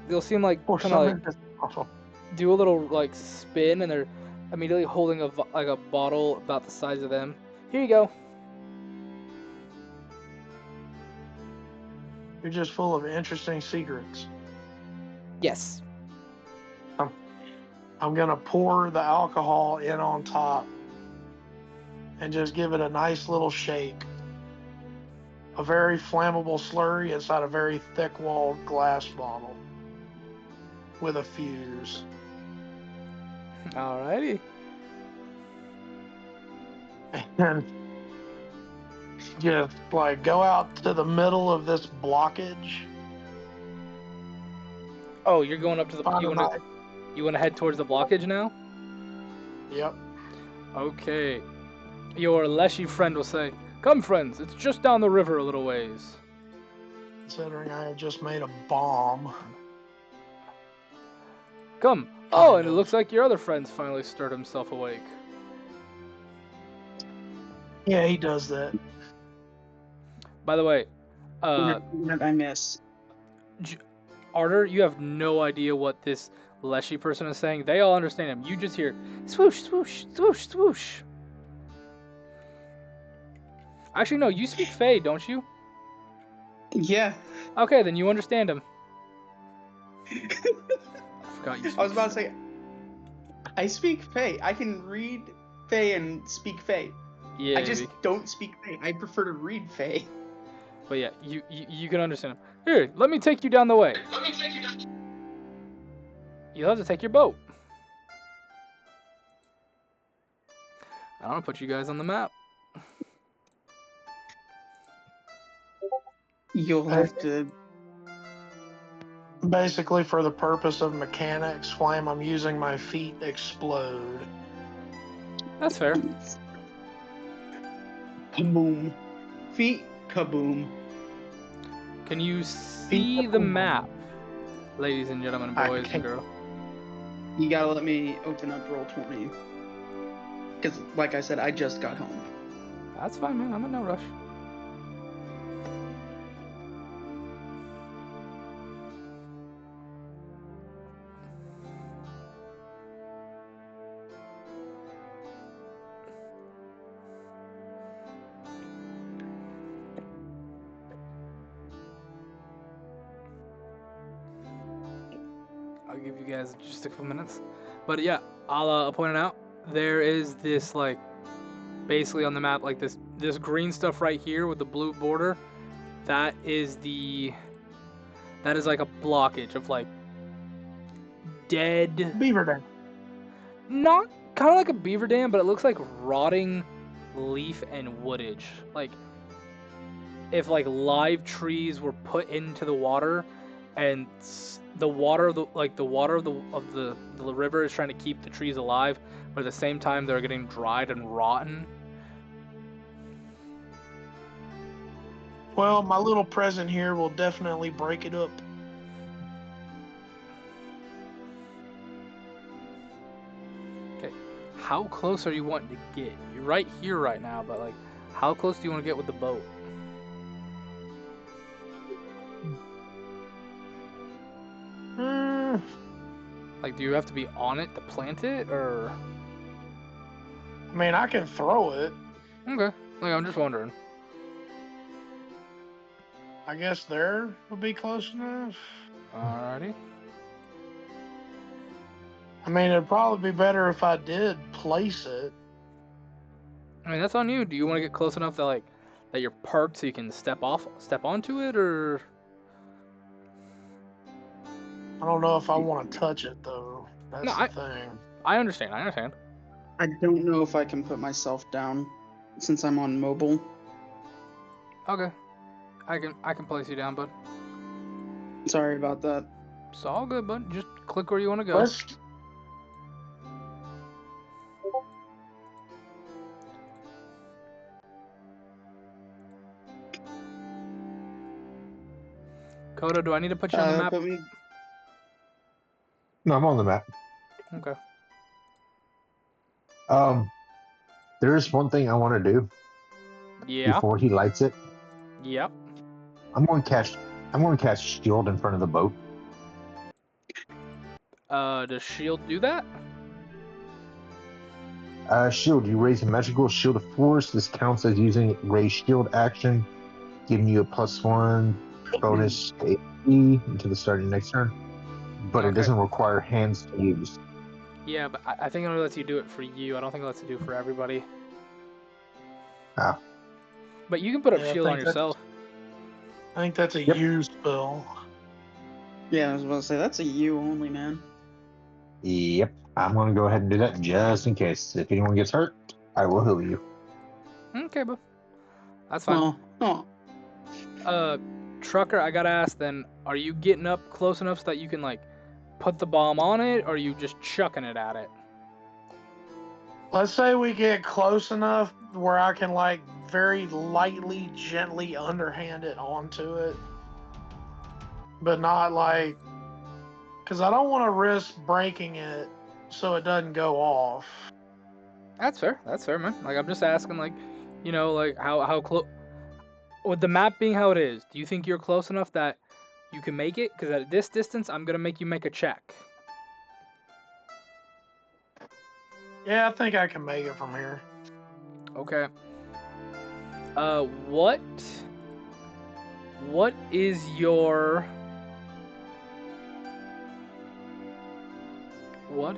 They'll seem like pour kind some of in like this bottle. do a little like spin, and they're immediately holding a bottle about the size of them. Here you go. You're just full of interesting secrets. Yes. I'm gonna pour the alcohol in on top and just give it a nice little shake. A very flammable slurry inside a very thick-walled glass bottle with a fuse. Alrighty. And just like go out to the middle of this blockage. Oh, you're going up to the. You want to head towards the blockage now? Yep. Okay. Your Leshy friend will say, Come, friends, it's just down the river a little ways. Considering I had just made a bomb. Come. Oh, Kind and it of. looks like your other friend's finally stirred himself awake. Yeah, he does that. By the way, What I miss? Arter, you have no idea what this Leshy person is saying. They all understand him. You just hear swoosh, swoosh, swoosh, swoosh. Actually, no, you speak Fey, don't you? Yeah. Okay, then you understand him. I forgot you I was speak about to say, I speak Fey. I can read Fey and speak Fey. Yeah, I just don't speak Fey. I prefer to read Fey. but yeah, you can understand him. Here, let me take you down the way. You'll have to take your boat. I'm gonna put you guys on the map. You'll have to. Basically, for the purpose of mechanics, Flame, I'm using my feet explode. That's fair. Kaboom. Feet, kaboom. Can you see the map, ladies and gentlemen, I boys and can't. girls? You gotta let me open up Roll20. Because, like I said, I just got home. That's fine, man. I'm in no rush. I'll give you guys just a couple minutes. But yeah, I'll point it out. There is this, like, basically on the map, like this green stuff right here with the blue border. That is like a blockage of, like, dead. Beaver Dam. Not kind of like a beaver dam, but it looks like rotting leaf and woodage. Like if like live trees were put into the water, and the water of the river is trying to keep the trees alive, but at the same time they're getting dried and rotten. Well, my little present here will definitely break it up. Okay, how close are you wanting to get? You're right here right now, but like, how close do you want to get with the boat? Like, do you have to be on it to plant it, or? I mean, I can throw it. Okay, like I'm just wondering. I guess there would be close enough. Alrighty. I mean, it'd probably be better if I did place it. I mean, that's on you. Do you want to get close enough that that you're parked so you can step onto it, or? I don't know if I want to touch it though. That's No, the thing. I understand. I don't know if I can put myself down since I'm on mobile. Okay, I can place you down, bud. Sorry about that. It's all good, bud. Just click where you want to go. Let's. Coda, do I need to put you on the map? Put me... No, I'm on the map. Okay. There is one thing I want to do Yeah. before he lights it. Yep. I'm going to cast shield in front of the boat. Does shield do that? Shield. You raise a magical shield of force. This counts as using raise shield action, giving you a +1 bonus to AP until the start of your next turn. But it Okay. doesn't require hands to use. Yeah, but I think it only lets you do it for you. I don't think it lets you do it for everybody. Ah. But you can put up Yeah, I shield on think that's- yourself. I think that's a Yep. U spell. Yeah, I was about to say, that's a you only, man. Yep. I'm going to go ahead and do that just in case. If anyone gets hurt, I will heal you. Okay, bud. That's fine. Oh, Trucker, I gotta ask then, are you getting up close enough so that you can, like, put the bomb on it, or are you just chucking it at it? Let's say we get close enough where I can like very lightly, gently underhand it onto it, but not like, because I don't want to risk breaking it so it doesn't go off. That's fair. That's fair, man. Like, I'm just asking, like, like how close. With the map being how it is, do you think you're close enough that you can make it? Because at this distance, I'm gonna make you make a check. Yeah, I think I can make it from here. Okay. What is your what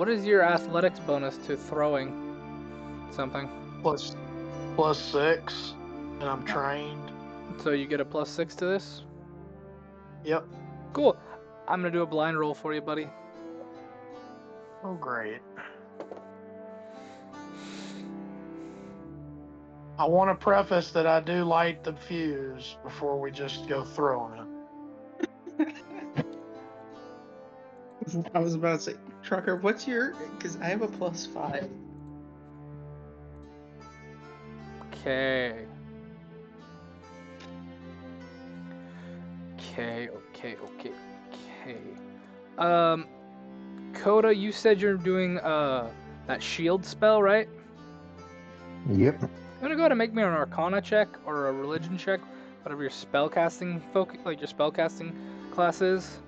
is your athletics bonus to throwing something? Plus 6, and I'm trained. So you get a +6 to this? Yep. Cool. I'm gonna do a blind roll for you, buddy. Oh, great. I want to preface that I do light the fuse before we just go throwing it. I was about to say, Trucker, what's your? Because I have a +5. Okay. Coda, you said you're doing that shield spell, right? Yep. I'm gonna go ahead and make me an Arcana check or a Religion check, whatever your spellcasting like your spellcasting class is.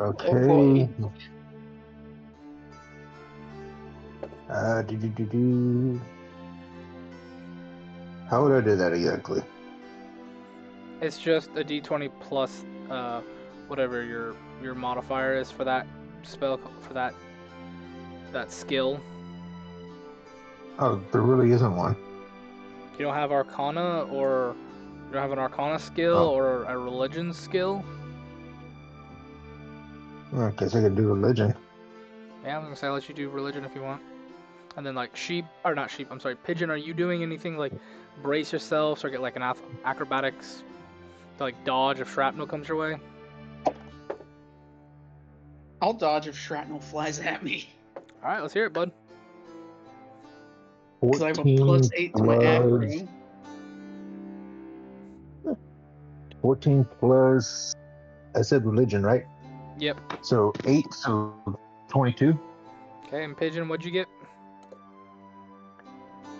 Okay. Oh boy. Do. How would I do that exactly? It's just a D20 plus whatever your modifier is for that spell for that skill. Oh, there really isn't one. You don't have Arcana, or you don't have an Arcana skill or a Religion skill. I guess I could do religion. Yeah, I'm gonna say I'll let you do Religion if you want. And then like Pigeon, are you doing anything like brace yourselves or get like an acrobatics to like dodge if shrapnel comes your way? I'll dodge if shrapnel flies at me. Alright, let's hear it, bud. Because I have a 14 +8 to my aggro. 14 plus, I said religion, right? Yep. So 8, so 22. Okay, and Pigeon, what'd you get?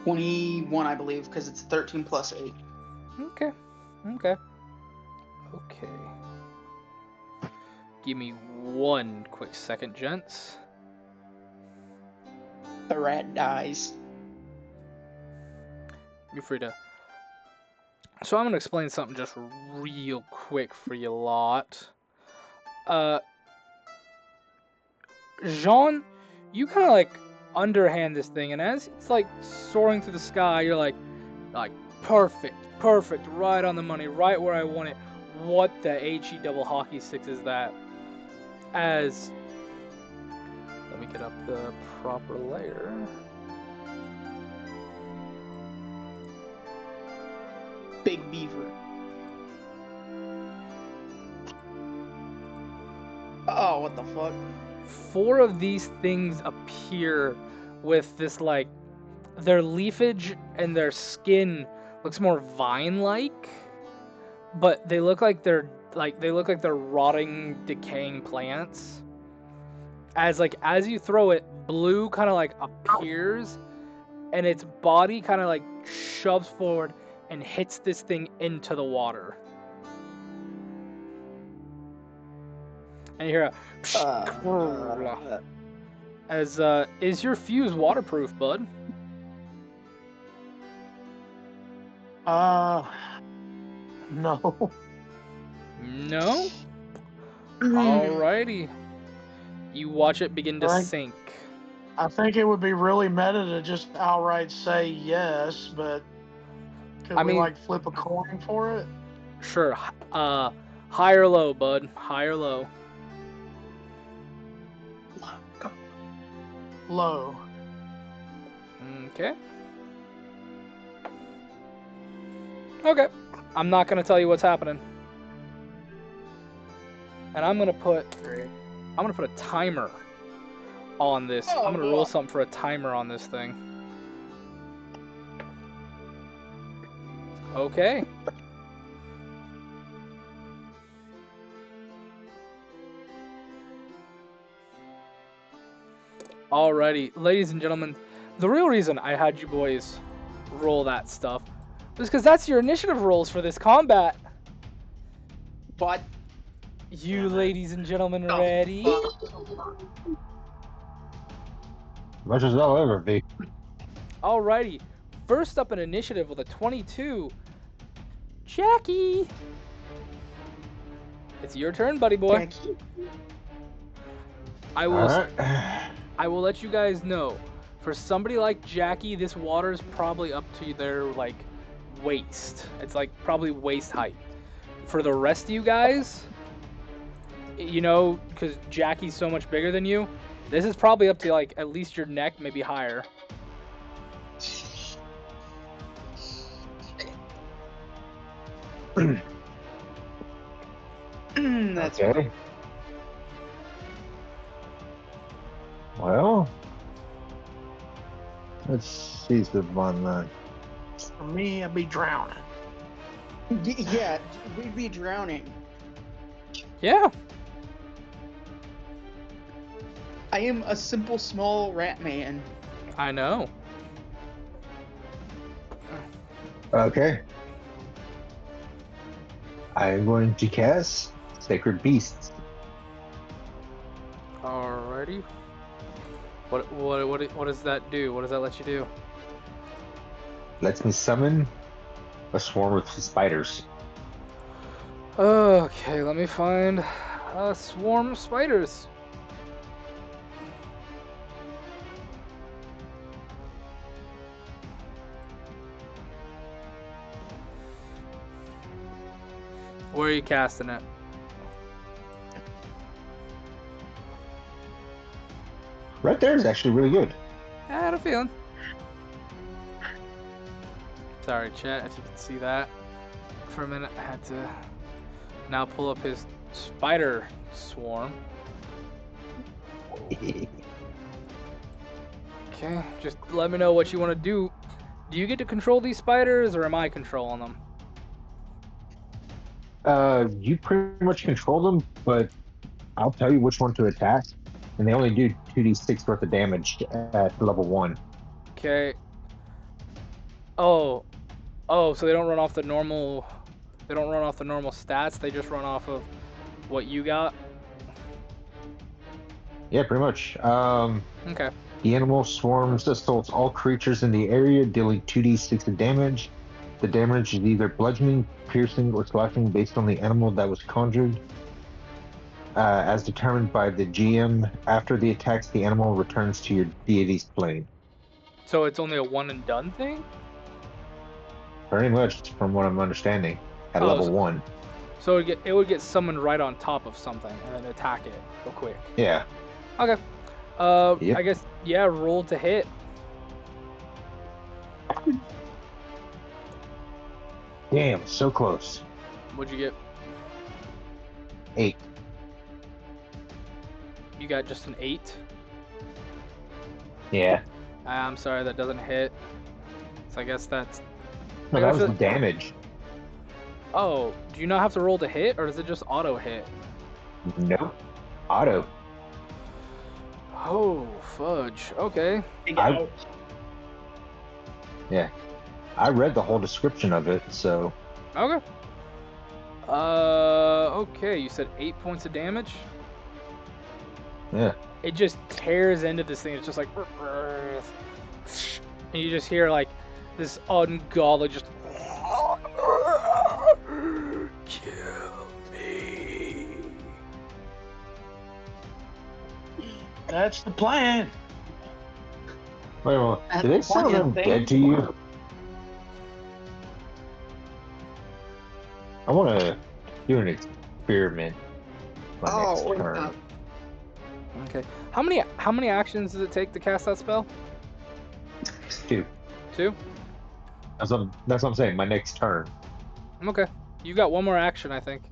21, I believe, because it's 13 plus 8. Okay. Give me one quick second, gents. The rat dies. You're free to. So I'm gonna explain something just real quick for you lot. Jean, you kind of like underhand this thing, and as it's like soaring through the sky, you're like perfect, right on the money, right where I want it. What the HE double hockey sticks is that? As let me get up the proper layer. Big beaver. Oh, what the fuck? 4 of these things appear with this like their leafage and their skin looks more vine-like, but they look like they're rotting, decaying plants. As you throw it, blue kind of like appears, and its body kind of like shoves forward and hits this thing into the water. And you hear a as is your fuse waterproof, bud? No. No? Alrighty. You watch it begin to sink. I think it would be really meta to just outright say yes, but could we like flip a coin for it? Sure. High or low, bud? High or low? Low. Okay. I'm not gonna tell you what's happening. And I'm gonna put a timer on this. I'm gonna roll something for a timer on this thing. Okay. Alrighty, ladies and gentlemen, the real reason I had you boys roll that stuff was because that's your initiative rolls for this combat. But You ladies and gentlemen ready? Much as I'll ever be. Alrighty, first up in initiative with a 22, Jackie. It's your turn, buddy boy. I will. Alright. I will let you guys know. For somebody like Jackie, this water is probably up to their like waist. It's like probably waist height. For the rest of you guys, you know, because Jackie's so much bigger than you, this is probably up to like at least your neck, maybe higher. That's Okay. Well, let's seize the one. For me, I'd be drowning. Yeah, we'd be drowning. Yeah. I am a simple small rat man. I know. Okay. I'm going to cast Sacred Beasts. Alrighty. What does that do? What does that let you do? Lets me summon a swarm of spiders. Okay, let me find a swarm of spiders. Where are you casting it? Right there is actually really good. I had a feeling. Sorry, chat, if you can see that. For a minute, I had to now pull up his spider swarm. Okay, just let me know what you want to do. Do you get to control these spiders, or am I controlling them? You pretty much control them, but I'll tell you which one to attack, and they only do 2d6 worth of damage at level 1. Okay. Oh, so they don't run off the normal. They don't run off the normal stats. They just run off of what you got. Yeah, pretty much. Okay. The animal swarms assaults all creatures in the area, dealing 2d6 of damage. The damage is either bludgeoning, piercing, or slashing based on the animal that was conjured. As determined by the GM, after the attacks, the animal returns to your deity's plane. So it's only a one and done thing. Very much, from what I'm understanding, at Oh, level 1. So it would get summoned right on top of something and then attack it real quick. Yeah. Okay. Yep. I guess yeah. Roll to hit. Damn, so close. What'd you get? 8. You got just an 8. Yeah. I'm sorry, that doesn't hit. So I guess that's. No, that was the damage. Oh, do you not have to roll to hit, or does it just auto hit? Nope. Auto. Oh, fudge. Okay. Yeah. I read the whole description of it, so. Okay. Okay. You said 8 points of damage. Yeah. It just tears into this thing. It's just like, and you just hear like this ungodly just. Kill me. That's the plan. Wait a minute. Did they sound them dead to you? I want to do an experiment. My next turn. Okay. How many actions does it take to cast that spell? 2. 2? That's what I'm saying. My next turn. Okay. You got one more action, I think.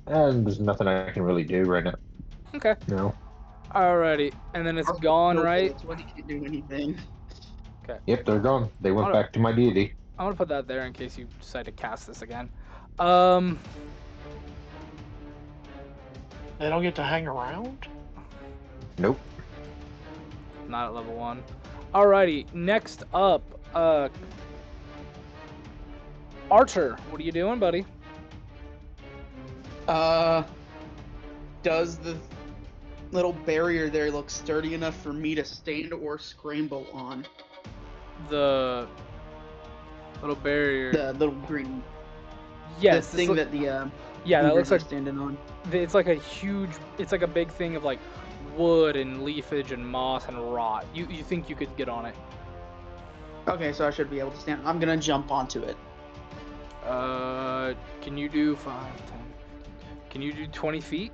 And there's nothing I can really do right now. Okay. No. Alrighty. And then it's Our gone, skill right? points, What he can't do anything. Okay. Yep, they're gone. They went Alright. back to my deity. I want to put that there in case you decide to cast this again. Um, They don't get to hang around? Nope. not at level 1. Alrighty, next up, Archer, what are you doing, buddy? Does the little barrier there look sturdy enough for me to stand or scramble on? The little barrier. The little green, Yes, the this thing look- that the yeah, that ogres looks are like standing on. it's like a huge. It's like a big thing of like wood and leafage and moss and rot. You think you could get on it? Okay, so I should be able to stand. I'm gonna jump onto it. Can you do 5, 10? Can you do 20 feet?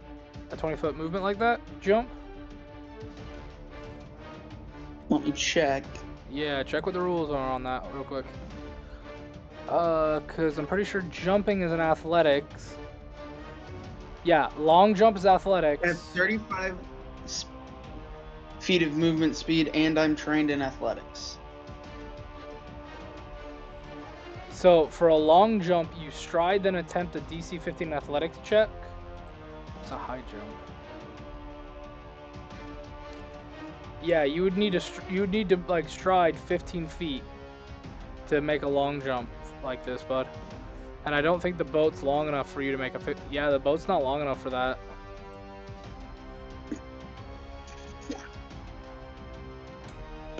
A 20-foot movement like that? Jump? Let me check. Yeah, check what the rules are on that real quick. Cause I'm pretty sure jumping is an athletics. Yeah, long jump is I have athletics. 35 feet of movement speed, and I'm trained in athletics. So for a long jump, you stride then attempt a DC 15 athletics check. It's a high jump. Yeah, you would need to like stride 15 feet to make a long jump like this, bud. And I don't think the boat's long enough for you to make a. Yeah, the boat's not long enough for that.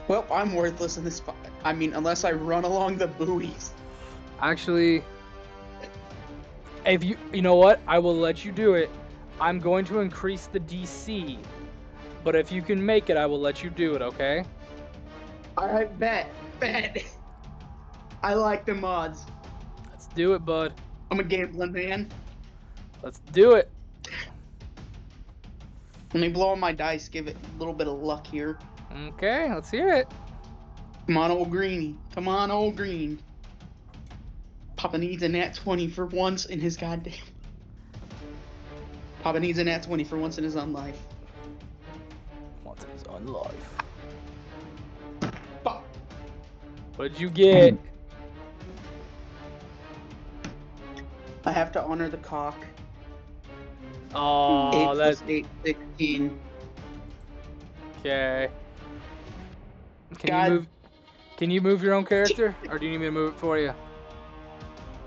Well, I'm worthless in this spot. I mean, unless I run along the buoys. Actually, if you know what, I will let you do it. I'm going to increase the DC, but if you can make it, I will let you do it. Okay? Alright, bet. I like the mods. Let's do it, bud. I'm a gambling man. Let's do it. Let me blow on my dice, give it a little bit of luck here. Okay, let's hear it. Come on, old greenie. Come on, old green. Papa needs a nat 20 for once in his goddamn. Papa needs a nat 20 for once in his own life. Once in his own life. Fuck. What did you get? I have to honor the cock. Oh, 8 that's plus 8, 16. okay. God. Can you move your own character, or do you need me to move it for you?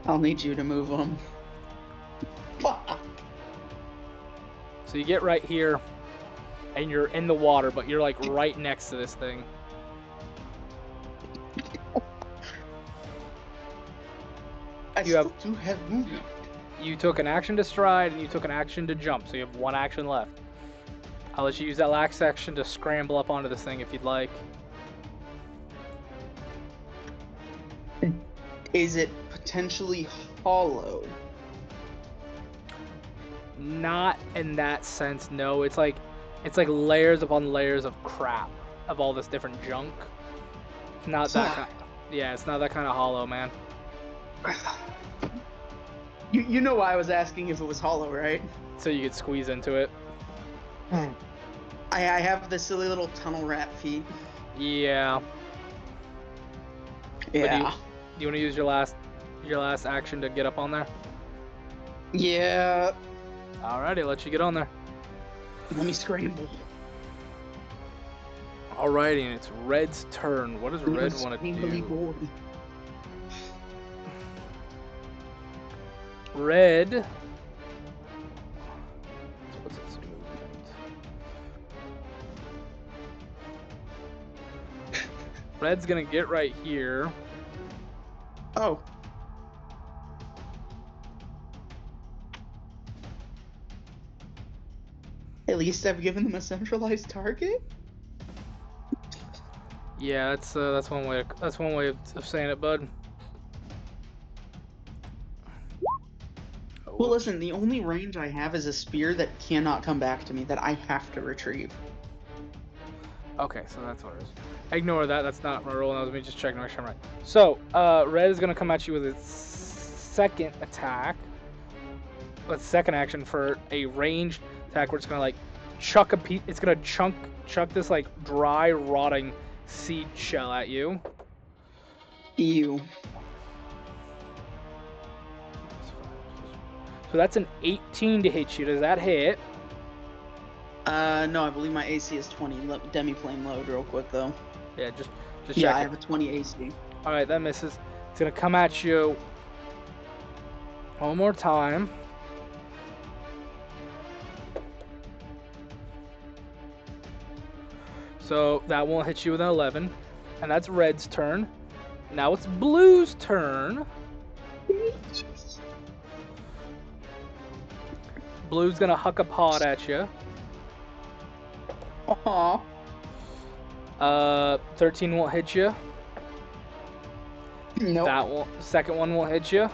I'll need you to move them. Fuck. So you get right here, and you're in the water, but you're like right next to this thing. I You still have- do have movement. You took an action to stride, and you took an action to jump, so you have one action left. I'll let you use that last action to scramble up onto this thing if you'd like. Is it potentially hollow? Not in that sense, no. It's like layers upon layers of crap of all this different junk. Not that kind. Yeah, it's not that kind of hollow, man. You know why I was asking if it was hollow, right? So you could squeeze into it. I have the silly little tunnel rat feet. Yeah. Yeah. Do you want to use your last action to get up on there? Yeah. Alrighty, let you get on there. Let me scramble. Alrighty, and it's Red's turn. What does Red want to Scrambly do? boy. Red. What's its movement? Red's gonna get right here. Oh. At least I've given them a centralized target. Yeah, that's one way. That's one way of saying it, bud. Well, listen, the only range I have is a spear that cannot come back to me, that I have to retrieve. Okay, so that's what it is. Ignore that. That's not my roll. That was me just checking to make sure I'm right. So, red is gonna come at you with its second attack. Its second action for a ranged attack where it's gonna like chuck a piece. It's gonna chuck this like dry, rotting seed shell at you. Ew. So that's an 18 to hit you. Does that hit? No, I believe my AC is 20. Demi-plane load real quick, though. Yeah, just Yeah, check I it. have a 20 AC. All right, that misses. It's gonna come at you one more time. So that won't hit you with an 11, and that's red's turn. Now it's blue's turn. Blue's gonna huck a pod at you. Aww. 13 won't hit you. Nope. That won't. Second one won't hit you.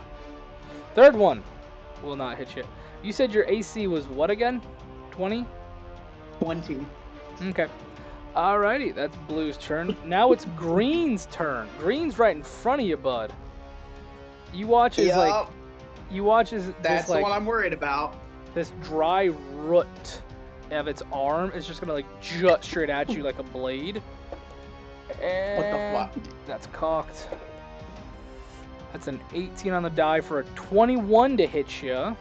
Third one will not hit you. You said your AC was what again? 20? 20. Okay. Alrighty, that's blue's turn. Now it's green's turn. Green's right in front of you, bud. You watch as like you watch as That's this like the one I'm worried about. this dry root of its arm is just gonna like jut straight at you like a blade. And What the fuck? that's cocked. That's an 18 on the die for a 21 to hit you.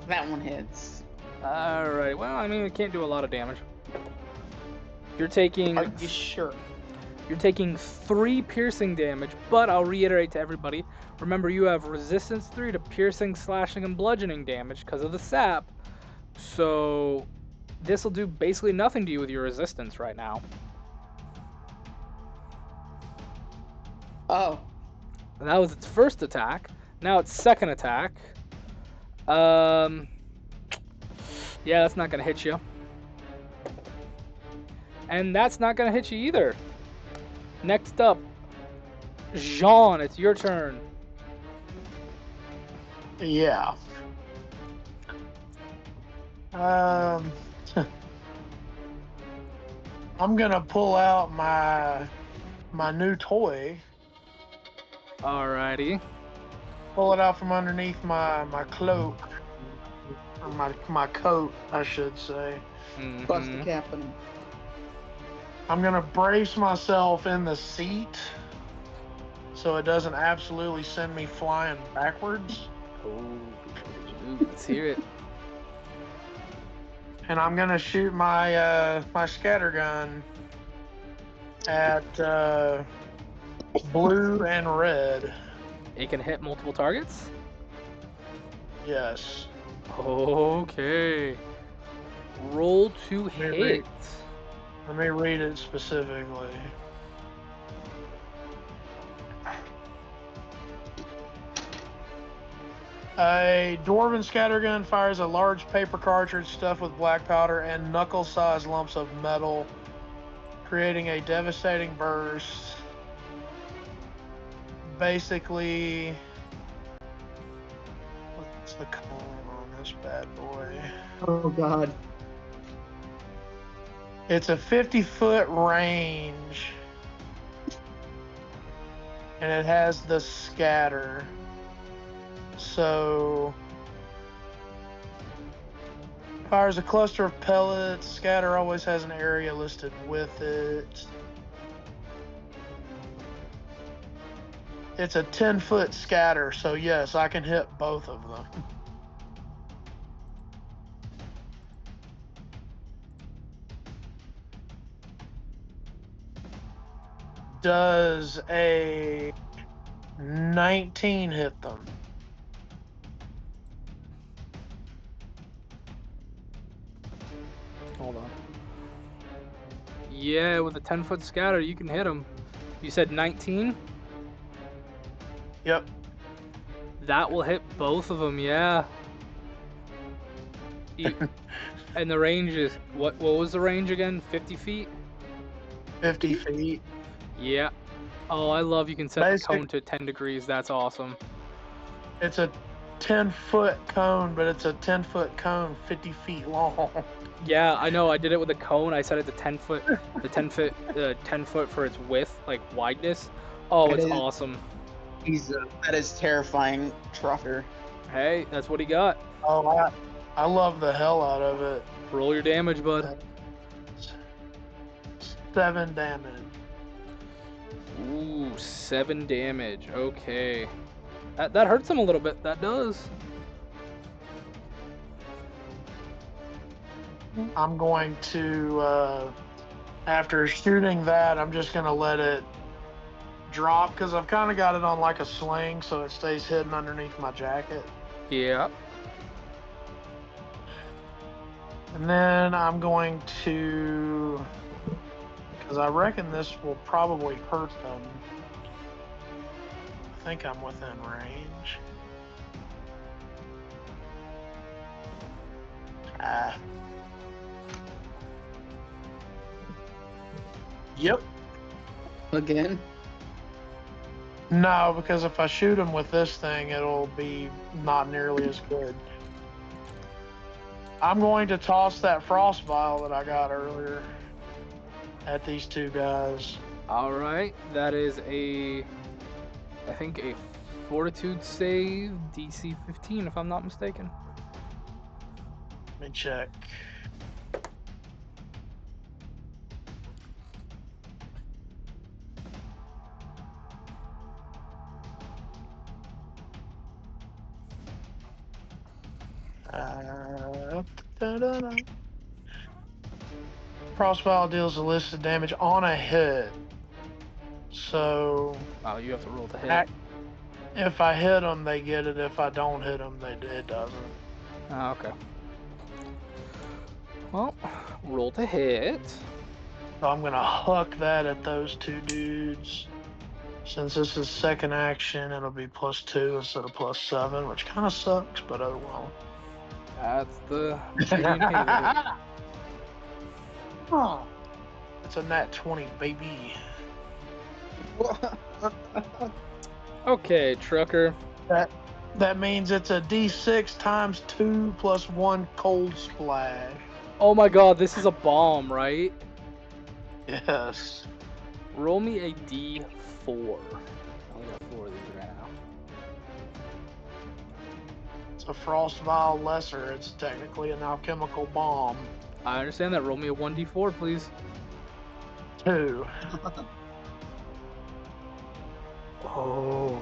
That one hits. Alright, well, I mean, it can't do a lot of damage. You're taking Are you sure? You're taking 3 piercing damage, but I'll reiterate to everybody, remember you have resistance 3 to piercing, slashing, and bludgeoning damage because of the sap. So this will do basically nothing to you with your resistance right now. Oh. And that was its first attack. Now its second attack. Yeah, that's not gonna hit you. And that's not gonna hit you either. Next up, Jean, it's your turn. Yeah. I'm gonna pull out my new toy. Alrighty. Pull it out from underneath my cloak. Or my coat, I should say. Bust the cap on him. I'm gonna brace myself in the seat so it doesn't absolutely send me flying backwards. Ooh, let's hear it. And I'm gonna shoot my my scatter gun at blue and red. It can hit multiple targets? Yes. Okay. Roll to hit. Let me read it specifically. A dwarven scattergun fires a large paper cartridge stuffed with black powder and knuckle-sized lumps of metal, creating a devastating burst. Basically, what's the cone on this bad boy? Oh god. It's a 50-foot range, and it has the scatter. So, fires a cluster of pellets. Scatter always has an area listed with it. It's a 10-foot scatter, so yes, I can hit both of them. Does a 19 hit them? Hold on. Yeah, with a 10-foot scatter, you can hit them. You said 19? Yep. That will hit both of them, yeah. And the range is, what was the range again? 50 feet? 50 feet. Yeah. Oh, I love you can set the cone to 10 degrees. That's awesome. It's a 10-foot cone, but it's a 10-foot cone 50 feet long. Yeah, I know. I did it with a cone. I set it to 10 foot, the 10 foot for its width, like wideness. Oh, That it's is- awesome. That is terrifying, trucker. Hey, that's what he got. Oh, I love the hell out of it. Roll your damage, bud. 7 damage. Ooh, 7 damage. Okay. That hurts him a little bit. That does. I'm going to, after shooting that, I'm just going to let it drop because I've kind of got it on like a sling so it stays hidden underneath my jacket. Yeah. And then I'm going to, because I reckon this will probably hurt them. I think I'm within range. Ah. Yep. Again? No, because if I shoot him with this thing, it'll be not nearly as good. I'm going to toss that frost vial that I got earlier at these two guys. All right. That is I think a fortitude save, DC 15, if I'm not mistaken. Let me check. Da-da-da. Frost vial deals a listed damage on a hit. So Oh, you have to roll to hit. if I hit them, they get it. If I don't hit them, it doesn't. Oh, okay. Well, roll to hit. So I'm gonna huck that at those two dudes. Since this is second action, it'll be +2 instead of +7, which kind of sucks, but oh well. That's the beauty and hate of it. Oh, it's a nat 20, baby. Okay, trucker. That means it's a D6 times 2 plus 1 cold splash. Oh my god, this is a bomb, right? Yes. Roll me a D4. I only got 4 of these right now. It's a frost vial lesser. It's technically an alchemical bomb. I understand that. Roll me a 1D4, please. 2. Oh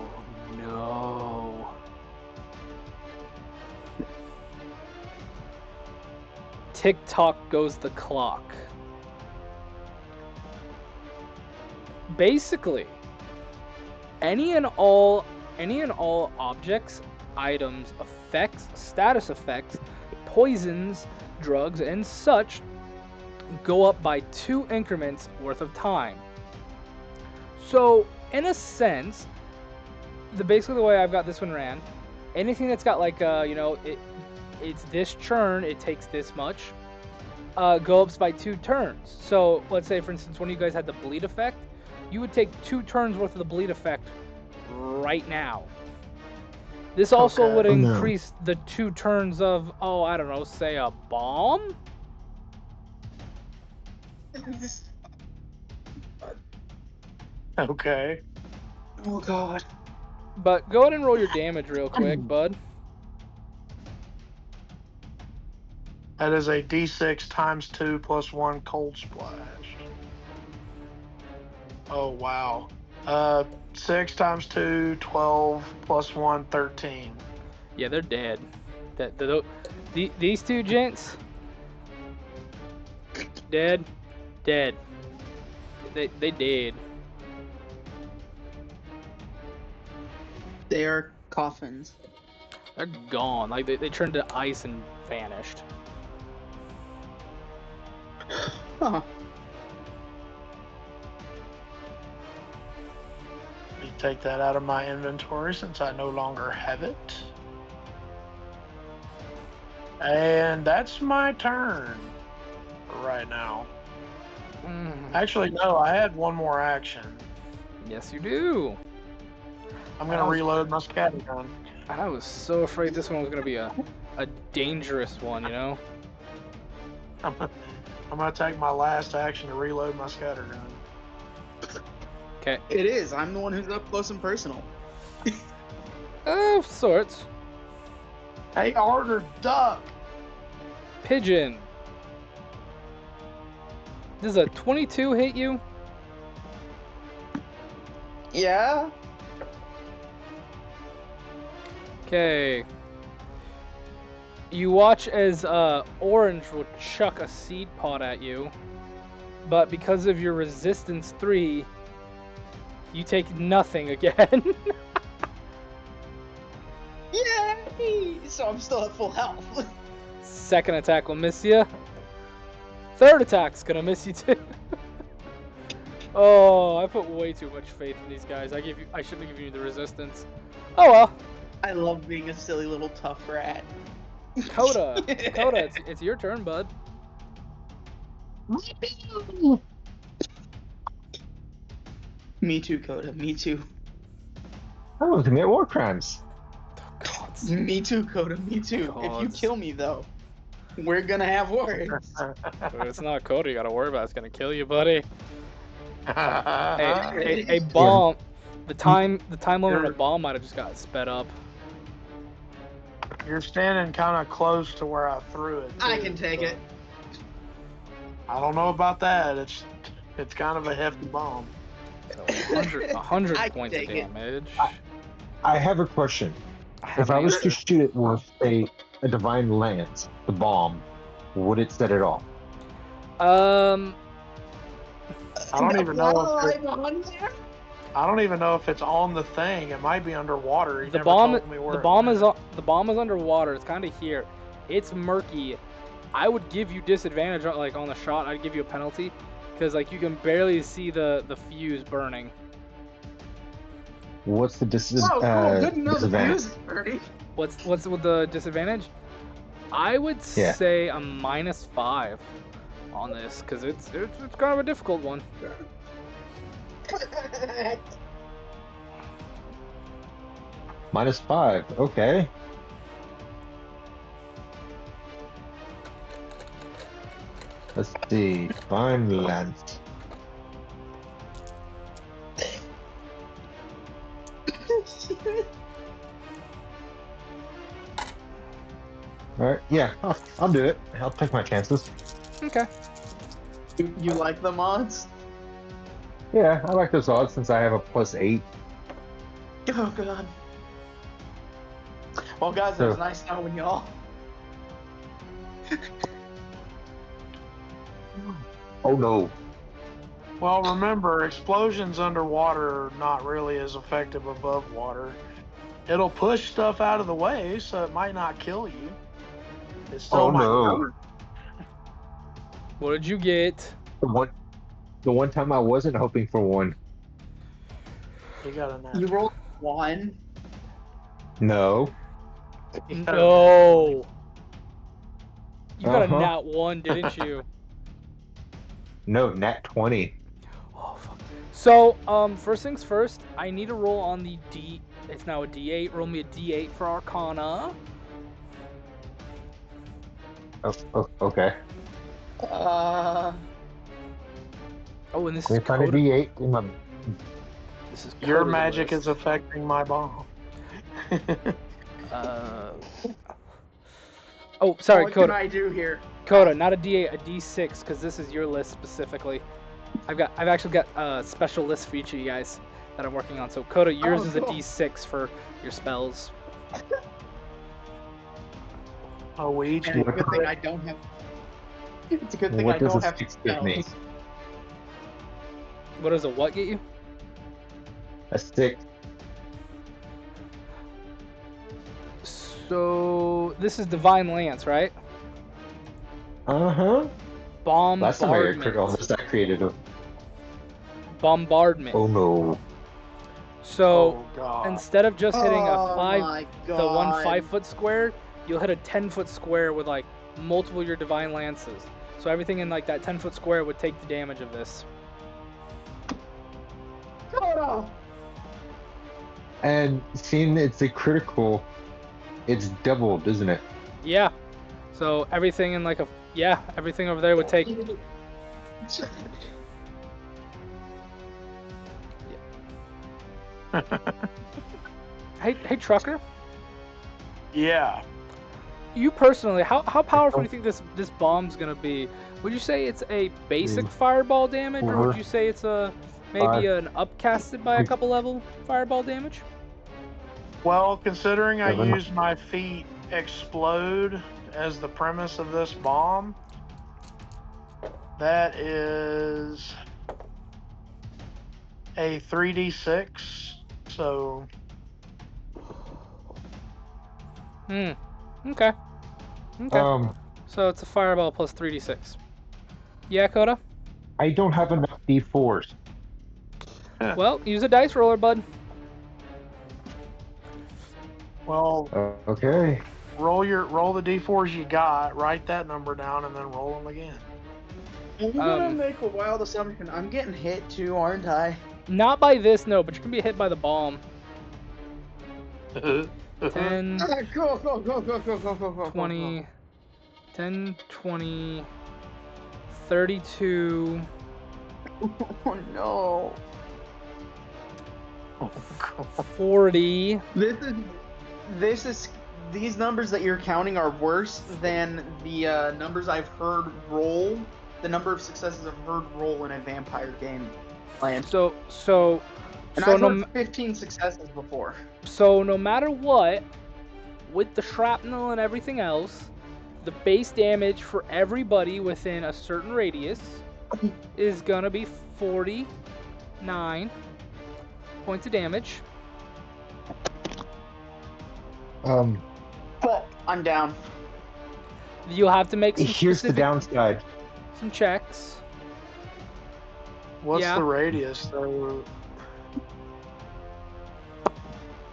no. Tick tock goes the clock. Basically, any and all objects, items, effects, status effects, poisons, drugs, and such go up by 2 increments worth of time. So, in a sense, basically the way I've got this one ran, anything that's got like it's this churn, it takes this much, go ups by 2 turns. So let's say, for instance, when you guys had the bleed effect, you would take 2 turns worth of the bleed effect right now. This also Okay. would Oh, no. increase the 2 turns of, I don't know, say a bomb? Okay. Oh god. But go ahead and roll your damage real quick, bud. That is a D6 times 2 plus 1 cold splash. Oh, wow. 6 times 2, 12 plus 1, 13. Yeah, they're dead. These two gents, dead. They dead. They are coffins. They're gone. Like they turned to ice and vanished. Huh. Let me take that out of my inventory since I no longer have it. And that's my turn for right now. Actually, no, I had one more action. Yes, you do. I'm going to reload my scattergun. I was so afraid this one was gonna be a dangerous one, you know? I'm gonna take my last action to reload my scattergun. Okay. It is. I'm the one who's up close and personal. Of sorts. Hey, harder, duck. Pigeon. Does a 22 hit you? Yeah. Okay. You watch as Orange will chuck a seed pod at you, but because of your resistance 3, you take nothing again. Yay! So I'm still at full health. Second attack will miss you. Third attack's gonna miss you too. Oh, I put way too much faith in these guys. I shouldn't have given you the resistance. Oh well. I love being a silly little tough rat. Coda, it's your turn, bud. Me too, Coda. Me too. I want to commit war crimes. Gods. Me too, Coda. Me too. If you Gods. kill me, though, we're gonna have words. But it's not Coda you gotta worry about. It's gonna kill you, buddy. Hey, A bomb. The time limit on a bomb might have just got sped up. You're standing kind of close to where I threw it. I too, can take so it. I don't know about that. It's kind of a hefty bomb. So 100 I can points of take it. damage. I have a question. I have If I an was answer. to shoot it with a divine lance, the bomb, would it set it off? Um, I don't even know if I I don't even know if it's on the thing. It might be underwater. He the never bomb told me where the it bomb went. is the bomb is underwater. It's kind of here. It's murky. I would give you disadvantage like on the shot. I'd give you a penalty because like you can barely see the fuse burning. What's the Oh, cool. Good to know the disadvantage? fuse is burning. What's with the disadvantage? I would Yeah. say a -5 on this because it's kind of a difficult one. -5. Okay. Let's see. Divine lance. All right. Yeah, I'll do it. I'll take my chances. Okay. You like the mods? Yeah, I like those odds since I have a +8. Oh god. Well, guys, it was So- nice knowing y'all. Oh no. Well, remember, explosions underwater are not really as effective above water. It'll push stuff out of the way, so it might not kill you. It still Oh might no. hurt. What did you get? The one time I wasn't hoping for one. You got a nat. You rolled 1. No. You got a No. You got a Uh-huh. nat 1, didn't you? No, nat 20. Oh, fuck. So, first things first, I need to roll on the D. It's now a D8. Roll me a D8 for Arcana. Okay. Oh, and this Let is me find a Coda. D8 in my. This is Your Coda's magic list. is affecting my bomb. Oh, sorry, What Coda. can I do here? Coda, not a D8, a D6, because this is your list specifically. I've actually got a special list for each of you guys that I'm working on. So Coda, yours Oh, is a cool. D6 for your spells. Oh, we each And get it's a good thing crit. I don't have. It's a good thing What I does don't a have 6 give me? spells. What does a what get you? A 6. So this is Divine Lance, right? Uh-huh. Last time I got crit on Bombardment. this, I created a. Bombardment. Oh no. So Oh god. instead of just hitting a Oh my god. the one 5-foot square, you'll hit a 10-foot square with like multiple of your Divine Lances. So everything in like that 10-foot square would take the damage of this. Coda! And seeing it's a critical, It's doubled, isn't it? Yeah. So everything in like a everything over there would take. Hey, trucker. Yeah. You personally, how powerful do you think this bomb's gonna be? Would you say it's a basic 3, fireball damage, or would 4, you say it's a 5, maybe an upcasted by a 6, couple level fireball damage? Well, considering I 7. used my feet explode as the premise of this bomb, that is a 3d6. So Okay. Okay. So it's a fireball plus 3d6. Yeah, Coda? I don't have enough D4s. Well, use a dice roller, bud. well, Okay. roll the d4s you got, write that number down, and then roll them again. I'm gonna make a wild assumption. I'm getting hit too, aren't I? Not by this, no, but you can be hit by the bomb. 10, Go, go, go, go, go, go, go, go, 20, 10, 20, 32. Oh no. 40. These numbers that you're counting are worse than the numbers I've heard roll. The number of successes I've heard roll in a vampire game. And I've heard 15 successes before. So no matter what, with the shrapnel and everything else, the base damage for everybody within a certain radius is gonna be 49 points of damage. I'm down. You'll have to make some Here's the downside. some checks. What's the radius? So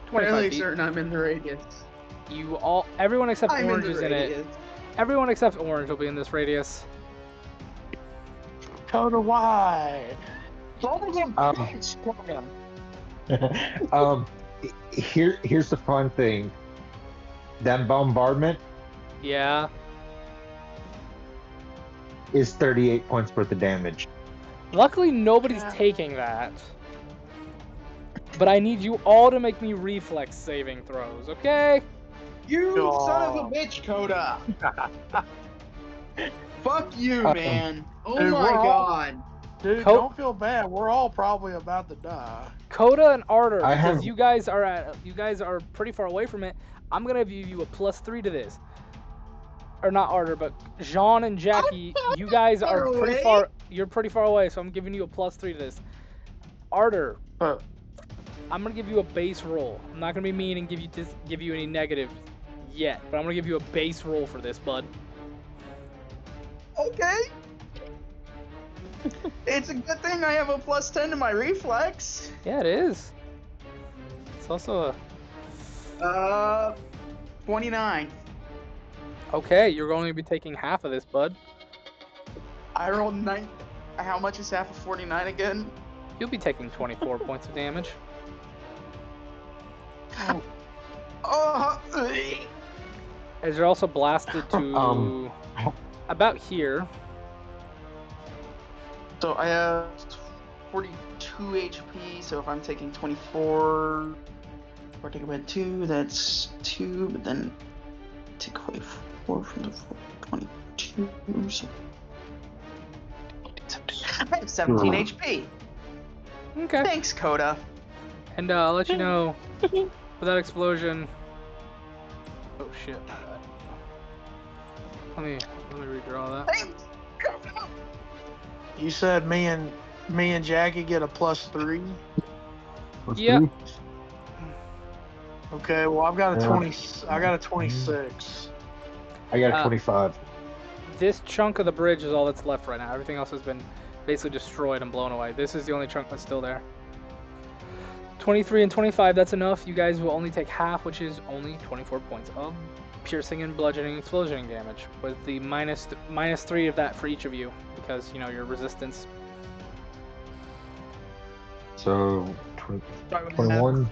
25 Fairly feet. certain I'm in the radius. Everyone except I'm Orange in the is in it. radius. Everyone except Orange will be in this radius. Coda why? Here's the fun thing. That bombardment Yeah. is 38 points worth of damage. Luckily, nobody's taking that. But I need you all to make me reflex saving throws, okay? You son of a bitch, Coda! Fuck you, man. Oh dude, my god. Dude, don't feel bad. We're all probably about to die. Coda and Ardor, because you guys are pretty far away from it. I'm gonna give you a +3 to this. Or not Ardor, but Jean and Jackie, you guys are pretty far. You're pretty far away, so I'm giving you a +3 to this. Ardor, I'm gonna give you a base roll. I'm not gonna be mean and give you any negative yet, but I'm gonna give you a base roll for this, bud. Okay. It's a good thing I have a +10 to my reflex. Yeah, it is. It's also a 29. Okay, you're going to be taking half of this, bud. I rolled 9. How much is half of 49 again? You'll be taking 24 points of damage. As you're also blasted to about here. So I have 42 HP, so if I'm taking 24, or take away 2, that's 2, but then take away 4 from the 22, so I have 17 HP. Okay. Thanks, Coda. And I'll let you know, with that explosion... Oh shit, my bad. Let me redraw that. Thanks, Coda. You said me and Jackie get a +3? Yep. Okay, well I've got a 20. I got a 26. I got a 25. This chunk of the bridge is all that's left right now. Everything else has been basically destroyed and blown away. This is the only chunk that's still there. 23 and 25, that's enough. You guys will only take half, which is only 24 points of piercing and bludgeoning explosion damage, with the minus 3 of that for each of you, because, you know, your resistance. So, 21.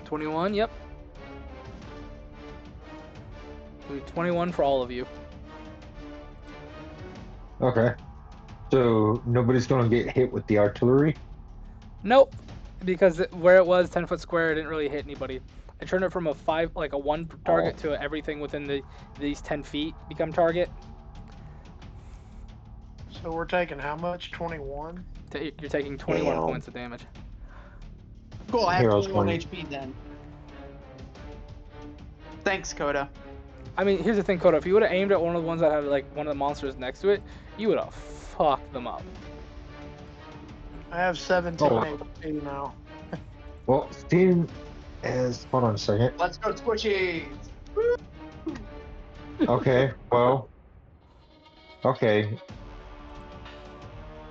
21, yep. It'll be 21 for all of you. Okay. So nobody's gonna get hit with the artillery. Nope, because where it was 10-foot square, it didn't really hit anybody. I turned it from a one target to everything within these 10 feet become target. So we're taking how much? 21? You're taking 21 Damn. points of damage. Cool, I have Heroes 21 win. HP then. Thanks, Coda. I mean, here's the thing, Coda. If you would have aimed at one of the ones that had like one of the monsters next to it, you would have fucked them up. I have 17 Oh. HP now. Well, Steam is. Hold on a second. Let's go, Squishies! Okay. Well. Okay.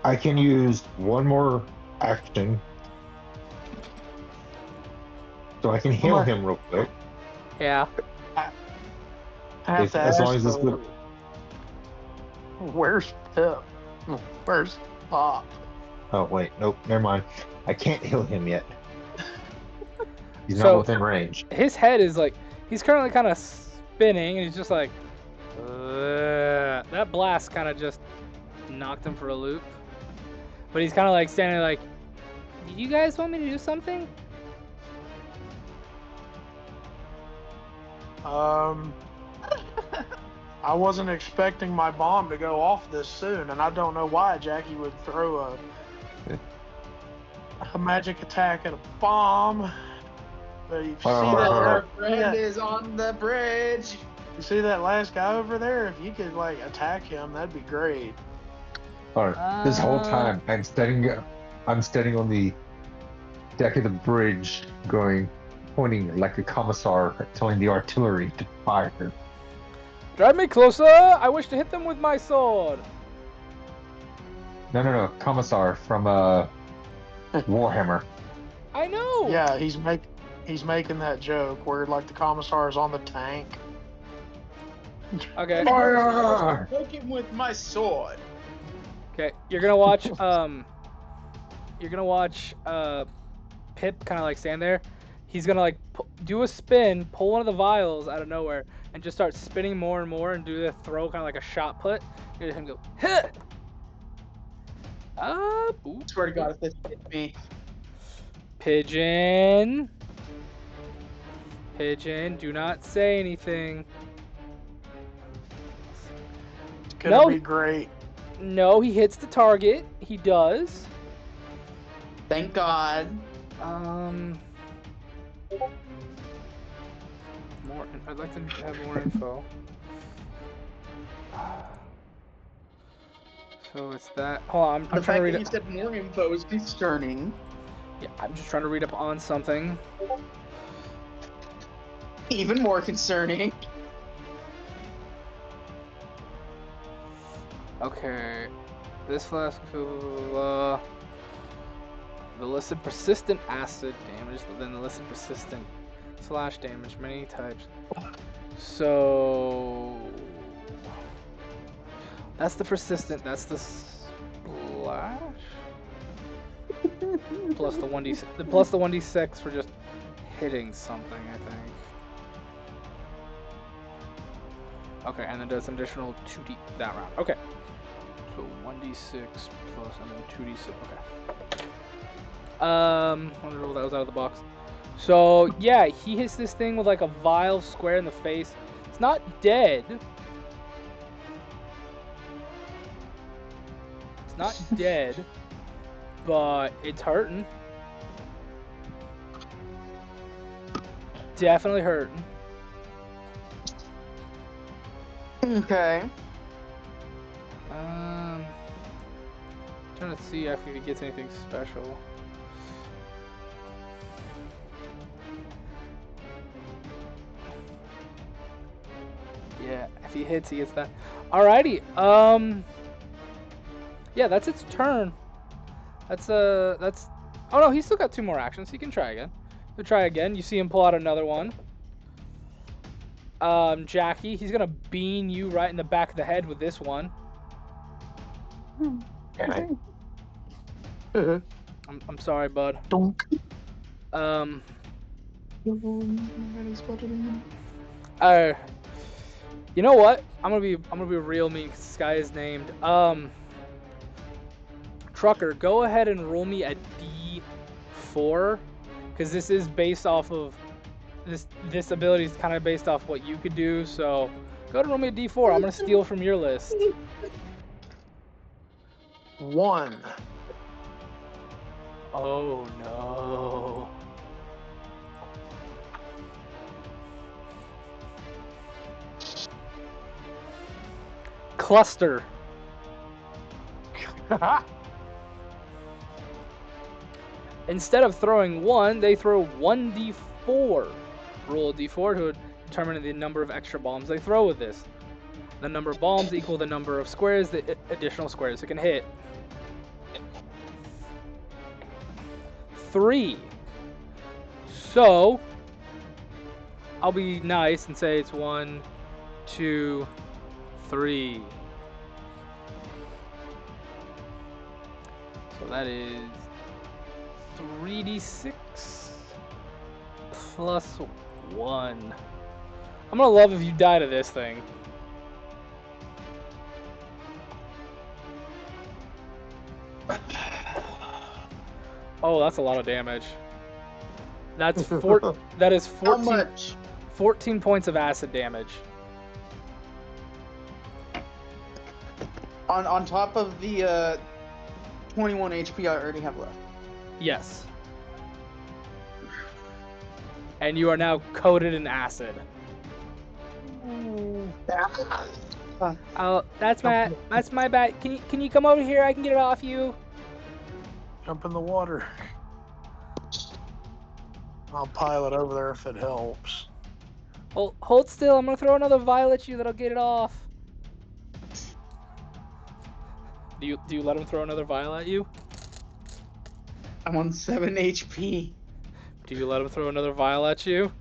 I can use one more action, so I can heal much? him real quick. Yeah. I have If, to as ask long as it's though, good. where's Pip? Where's Pop? Oh wait, nope, never mind. I can't heal him yet. He's not So within range. his head is like he's currently kind of spinning, and he's just like that blast kind of just knocked him for a loop. But he's kind of like standing like, "Did you guys want me to do something?" I wasn't expecting my bomb to go off this soon, and I don't know why Jackie would throw a magic attack at a bomb. But you see that Our friend is on the bridge! you see that last guy over there? If you could like attack him, that'd be great. Alright, this whole time I'm standing on the deck of the bridge, pointing like a commissar, telling the artillery to fire. Drive me closer! I wish to hit them with my sword. No, commissar from Warhammer. I know. Yeah, he's making that joke where like the commissar is on the tank. Okay. Fire! Poke him with my sword! Okay. You're gonna watch. Pip kind of like stand there. He's gonna like do a spin, pull one of the vials out of nowhere, and just start spinning more and more, and do the throw kind of like a shot put. You hear him go, hit! Boop. Swear to God, if this hits me. Pigeon. Pigeon, do not say anything. It's gonna be great. No, he hits the target. He does. Thank God. More. I'd like to have more info. So it's that. Hold on, I'm The trying to fact read that you it. said more info is concerning. Yeah, I'm just trying to read up on something. Even more concerning. Okay. This flask will the listed persistent acid damage, then the listed persistent slash damage, many types. So that's the persistent, that's the slash. Plus the 1d6 for just hitting something, I think. Okay, and then does an additional 2d that round. Okay. So 1d6 plus and then 2d6. Okay. I wonder what that was out of the box. So yeah, he hits this thing with like a vial square in the face. It's not dead. It's not dead, but it's hurting. Definitely hurting. Okay. Trying to see if he gets anything special. Yeah, if he hits, he gets that. Alrighty. Yeah, that's its turn. That's. Oh no, he's still got 2 more actions. He can try again. He'll try again. You see him pull out another one. Jackie, he's gonna bean you right in the back of the head with this one. I'm sorry, bud. Donk. You know what? I'm gonna be real mean 'cause this guy is named. Trucker, go ahead and roll me a D4, because this is based off of this ability is kind of based off what you could do. So go ahead and roll me a D4. I'm gonna steal from your list. 1. Oh no. Cluster. Instead of throwing 1, they throw 1d4. Roll a d4 to determine the number of extra bombs they throw with this. The number of bombs equal the number of squares, the additional squares it can hit. 3. So, I'll be nice and say it's 1, 2, 3. So that is 3d6 plus 1. I'm gonna love if you die to this thing. Oh, that's a lot of damage. That's that is 14. How much? 14 points of acid damage. On top of the 21 HP I already have left. Yes. And you are now coated in acid. Oh, that's my bad. Can you come over here? I can get it off you. Jump in the water. I'll pile it over there if it helps. Hold still. I'm gonna throw another vial at you that'll get it off. Do you let him throw another vial at you? I'm on 7 HP. Do you let him throw another vial at you?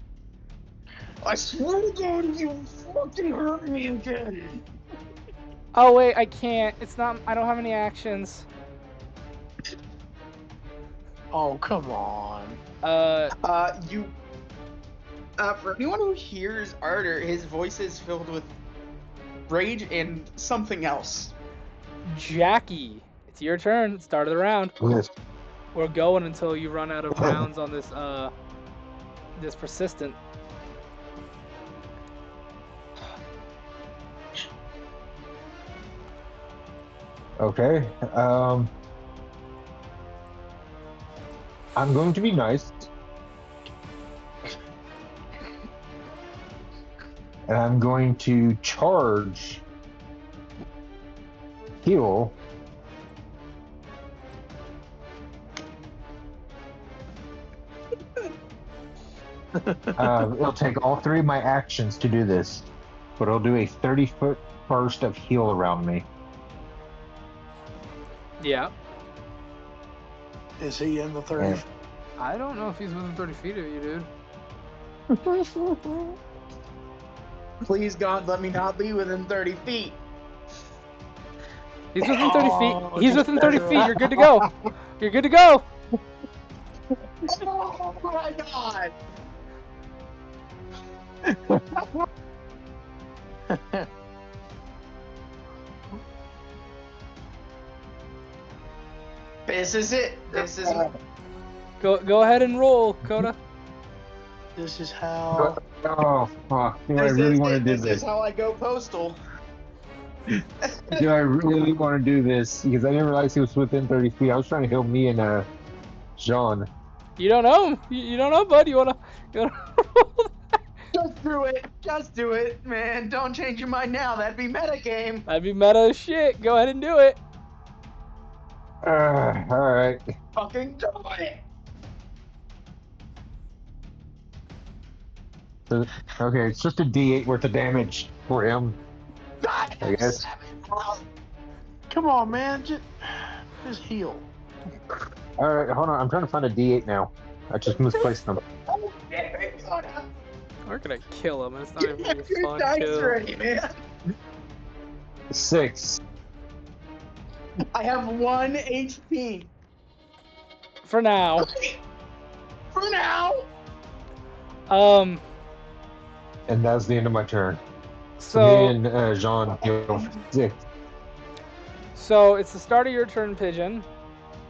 I swear to God, you fucking hurt me again. Oh wait, I can't. It's not. I don't have any actions. Oh, come on. For anyone who hears Arter, his voice is filled with rage and something else. Jackie, it's your turn. Start of the round. Yes. We're going until you run out of rounds on this this persistent. Okay. I'm going to be nice. And I'm going to charge heal. It'll take all 3 of my actions to do this, but it'll do a 30-foot burst of heal around me. Yeah. Is he in the 30? Yeah. I don't know if he's within 30 feet of you, dude. Please, God, let me not be within 30 feet. He's within 30 feet. Oh, He's just within 30 better. feet. You're good to go. You're good to go. Oh my God. This is it. This is Go ahead and roll, Coda. This is how. Oh, fuck. Do I this really is want to it. do This this? is how I go postal. Do I really want to do this? Because I didn't realize he was within 30 feet. I was trying to heal me and John. You don't know him. You don't know, bud. You wanna roll that? Just do it. Just do it, man. Don't change your mind now. That'd be metagame. That'd be meta as shit. Go ahead and do it. Alright. Fucking do it. So, okay, it's just a D8 worth of damage for him, I guess. Come on, man. Just heal. Alright, hold on. I'm trying to find a D8 now. I just misplaced them. Oh, yeah, We're gonna kill him. It's not even gonna be your fun dice kill. ready, man. 6. I have 1 HP. For now. For now. And that's the end of my turn. So me So, and Jean heal for 6. so it's the start of your turn, Pigeon,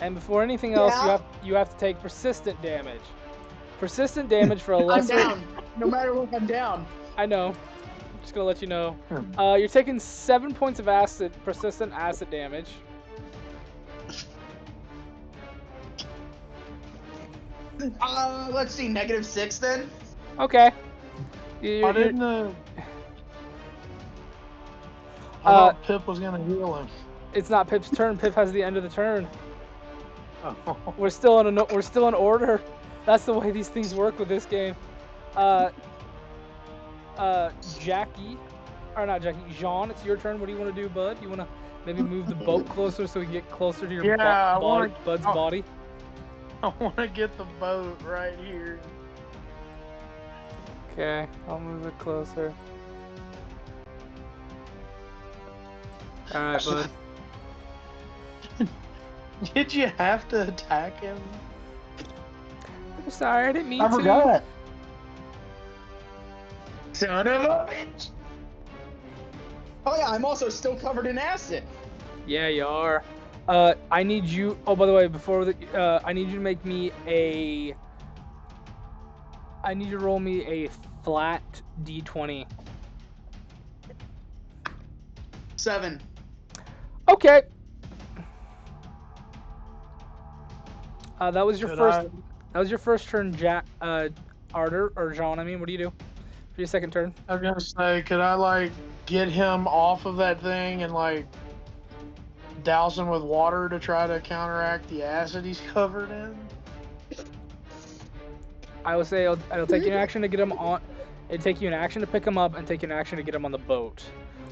and before anything else, Yeah. you have to take persistent damage. Persistent damage for a I'm lesser. down. No matter what, I'm down. I know. I'm just gonna let you know. You're taking 7 points of persistent acid damage. Let's see, -6 then. Okay. Why didn't the? I Uh, thought Pip was gonna heal him. it's not Pip's turn. Pip has the end of the turn. We're still in order. That's the way these things work with this game. Jackie, or not Jackie, Jean, it's your turn. What do you want to do, bud? You want to maybe move the boat closer so we can get closer to your Yeah, bud's body? I want to get the boat right here. Okay, I'll move it closer. All right, bud. Did you have to attack him? I'm sorry, I didn't mean I to. forgot. Son of a bitch. Oh yeah, I'm also still covered in acid. Yeah, you are. I need you. Oh, by the way, I need you to make me a. I need you to roll me a flat d20. 7. Okay. That was your first. That was your first turn, Jack. Arter or Jean. I mean, what do you do for your second turn? I was gonna say, could I like get him off of that thing and like douse him with water to try to counteract the acid he's covered in? I would say it'll take you an action to get him on. It'd take you an action to pick him up and take you an action to get him on the boat.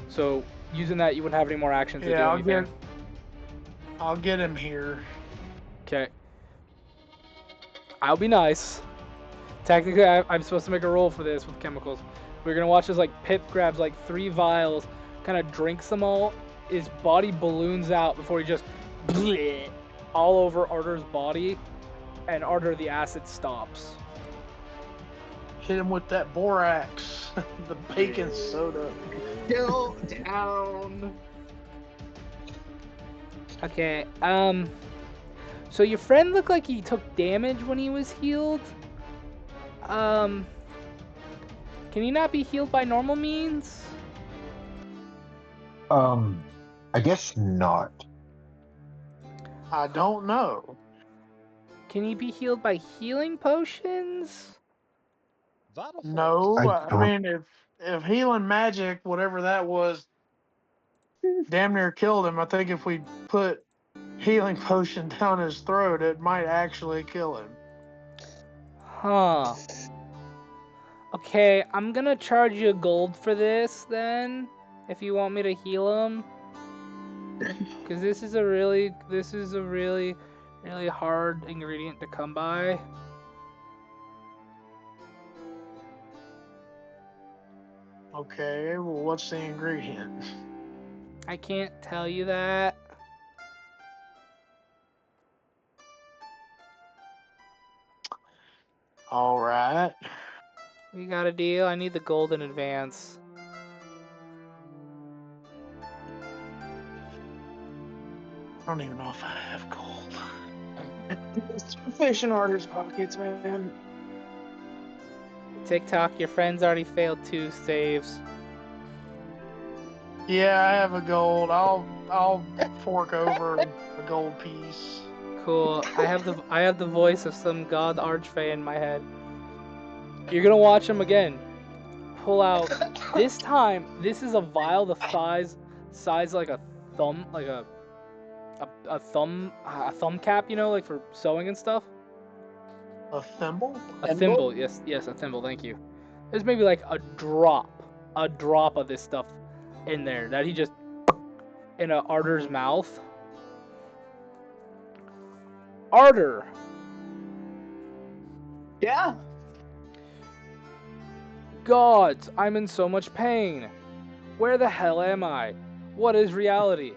So using that, you wouldn't have any more actions to do anything. I'll get him here. Okay. I'll be nice. Technically, I'm supposed to make a roll for this with chemicals. We're gonna watch as like Pip grabs like 3 vials, kind of drinks them all. His body balloons out before he just bleh, all over Arter's body, and Arter the acid stops. Hit him with that borax, the bacon soda. Still down. Okay. So your friend looked like he took damage when he was healed. Can he not be healed by normal means? I guess not. I don't know. Can he be healed by healing potions? No, I I don't- mean if healing magic, whatever that was, damn near killed him. I think if we put healing potion down his throat, it might actually kill him. Huh. Okay, I'm gonna charge you gold for this then, if you want me to heal him. Because this is a really, really hard ingredient to come by. Okay, well, what's the ingredient? I can't tell you that. All right. We got a deal. I need the gold in advance. I don't even know if I have gold. It's fish in Arter's pockets, man. TikTok, your friend's already failed 2 saves. Yeah, I have a gold. I'll fork over a gold piece. Cool. I have the voice of some god archfey in my head. You're gonna watch him again. Pull out. This time, this is a vial the size like a thumb, like a thumb cap, you know, like for sewing and stuff. A thimble? A thimble, yes, a thimble. Thank you. There's maybe like a drop of this stuff in there that he just in a Arter's mouth. Arter. Yeah. Gods, I'm in so much pain. Where the hell am I? What is reality?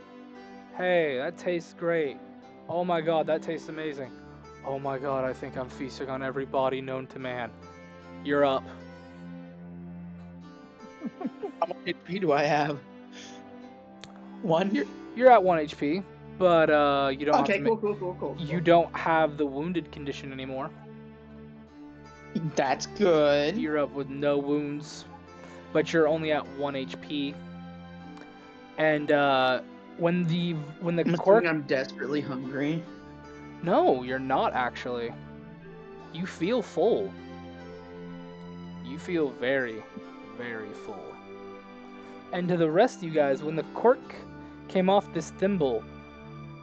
Hey, that tastes great. Oh my god, that tastes amazing. Oh my god, I think I'm feasting on every body known to man. You're up. How much HP do I have? 1? You're at 1 HP, but you don't Okay, have to cool. you don't have the wounded condition anymore. That's good. You're up with no wounds, but you're only at 1 HP. And when the I'm quirk, assuming I'm desperately hungry. no, you're not actually. You feel full. You feel very, very full. And to the rest of you guys, when the cork came off this thimble,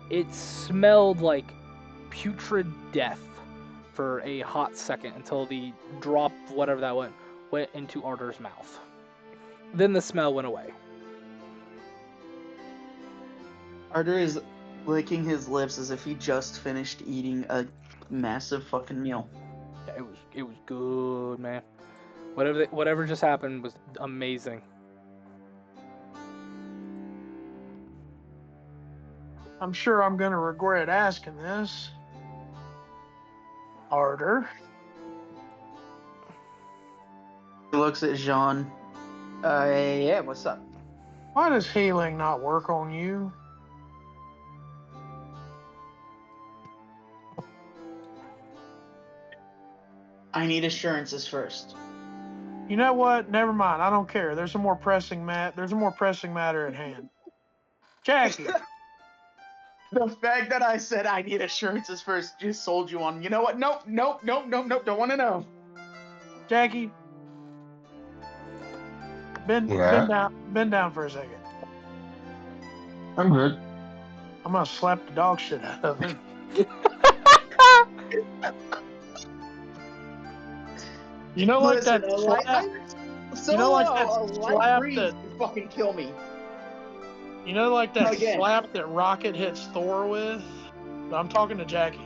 it smelled like putrid death for a hot second until the drop, whatever that went into Arthur's mouth. Then the smell went away. Arthur is licking his lips as if he just finished eating a massive fucking meal. Yeah, it was good, man. Whatever just happened was amazing. I'm sure I'm going to regret asking this. Arthur, He looks at Jean. Yeah, what's up? why does healing not work on you? I need assurances first. You know what? Never mind. I don't care. There's a more pressing matter at hand. Jackie, The fact that I said I need assurances first just sold you on. You know what? Nope. Don't want to know. Jackie, bend down for a second. I'm good. I'm gonna slap the dog shit out of him. You know, like Listen, that a light, slap. so You know, like that a light slap breeze that- could fucking kill me. You know, like that Again. slap that Rocket hits Thor with. But I'm talking to Jackie.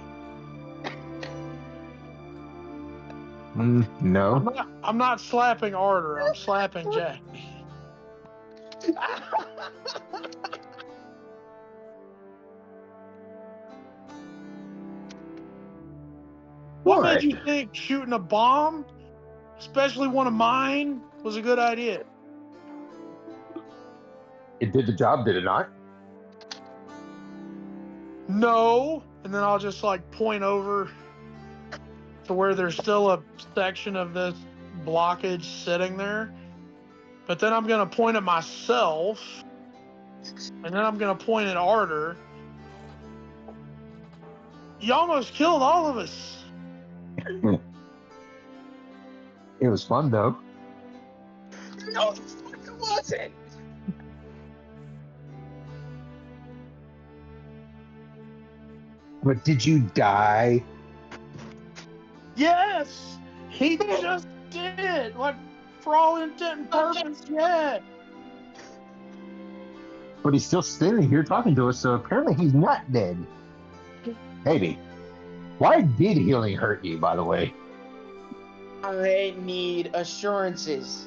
No. I'm not slapping Arthur. I'm slapping Jackie. What What? made you think shooting a bomb, especially one of mine, was a good idea? It did the job, did it not? No. And then I'll just like point over to where there's still a section of this blockage sitting there. But then I'm going to point at myself. And then I'm going to point at Arthur. You almost killed all of us. It was fun though. No, the fuck it wasn't. But did you die? Yes, he just did. Like, for all intent and purpose, yeah. But he's still standing here talking to us, so apparently he's not dead. Maybe. Why did healing hurt you, by the way? I need assurances.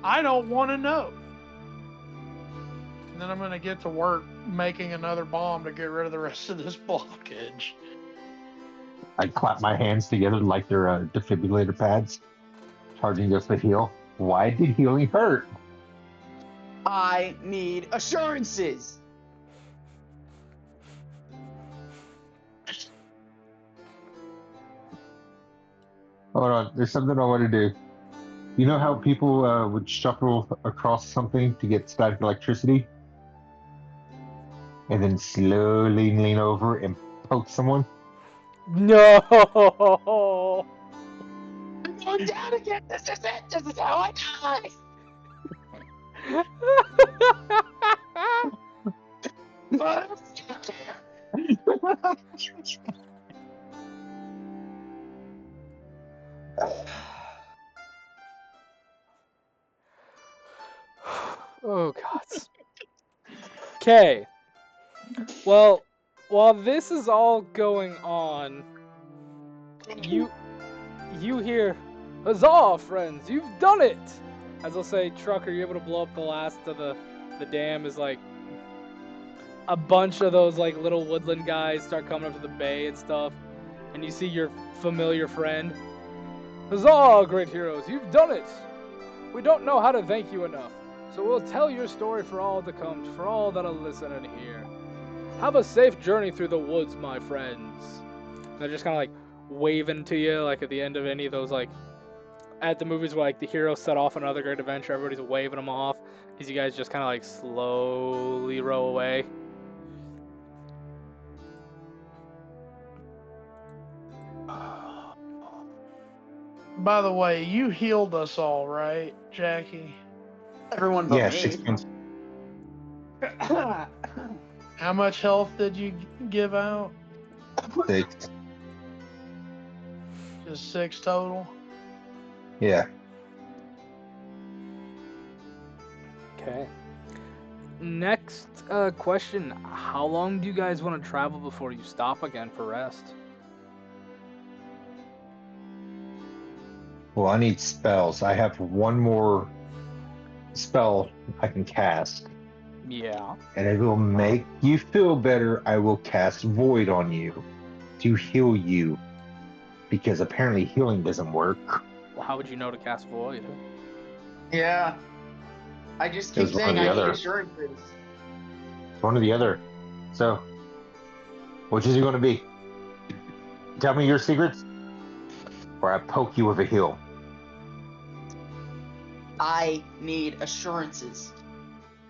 I don't want to know. And then I'm going to get to work making another bomb to get rid of the rest of this blockage. I clap my hands together like they're defibrillator pads, charging us to heal. Why did healing hurt? I need assurances. Hold on, there's something I want to do. You know how people would shuffle across something to get static electricity? And then slowly lean over and poke someone? No. I'm going down again. This is it. This is how I die. Oh God. Okay. Well, while this is all going on, you hear, "Huzzah, friends! You've done it!" As I'll say, Truck, are you able to blow up the last of the dam? Is like a bunch of those like little woodland guys start coming up to the bay and stuff, and you see your familiar friend. "Huzzah, great heroes! You've done it! We don't know how to thank you enough. So we'll tell your story for all to come, for all that'll listen and hear. Have a safe journey through the woods, my friends. They're just kind of like waving to you, like at the end of any of those, like at the movies where like the hero set off on another great adventure, everybody's waving them off as you guys just kind of like slowly row away. By the way, you healed us all, right, Jackie? Everyone but Yeah, me. 6 points. How much health did you give out? 6. Just 6 total. Yeah. Okay. Next question. How long do you guys want to travel before you stop again for rest? Well, I need spells. I have one more spell I can cast. Yeah. And if it will make you feel better, I will cast Void on you to heal you. Because apparently healing doesn't work. Well, how would you know to cast Void? Yeah. I just It was keep one or saying the I need other. assurances. It's one or the other. So, which is it going to be? Tell me your secrets, or I poke you with a heel. I need assurances.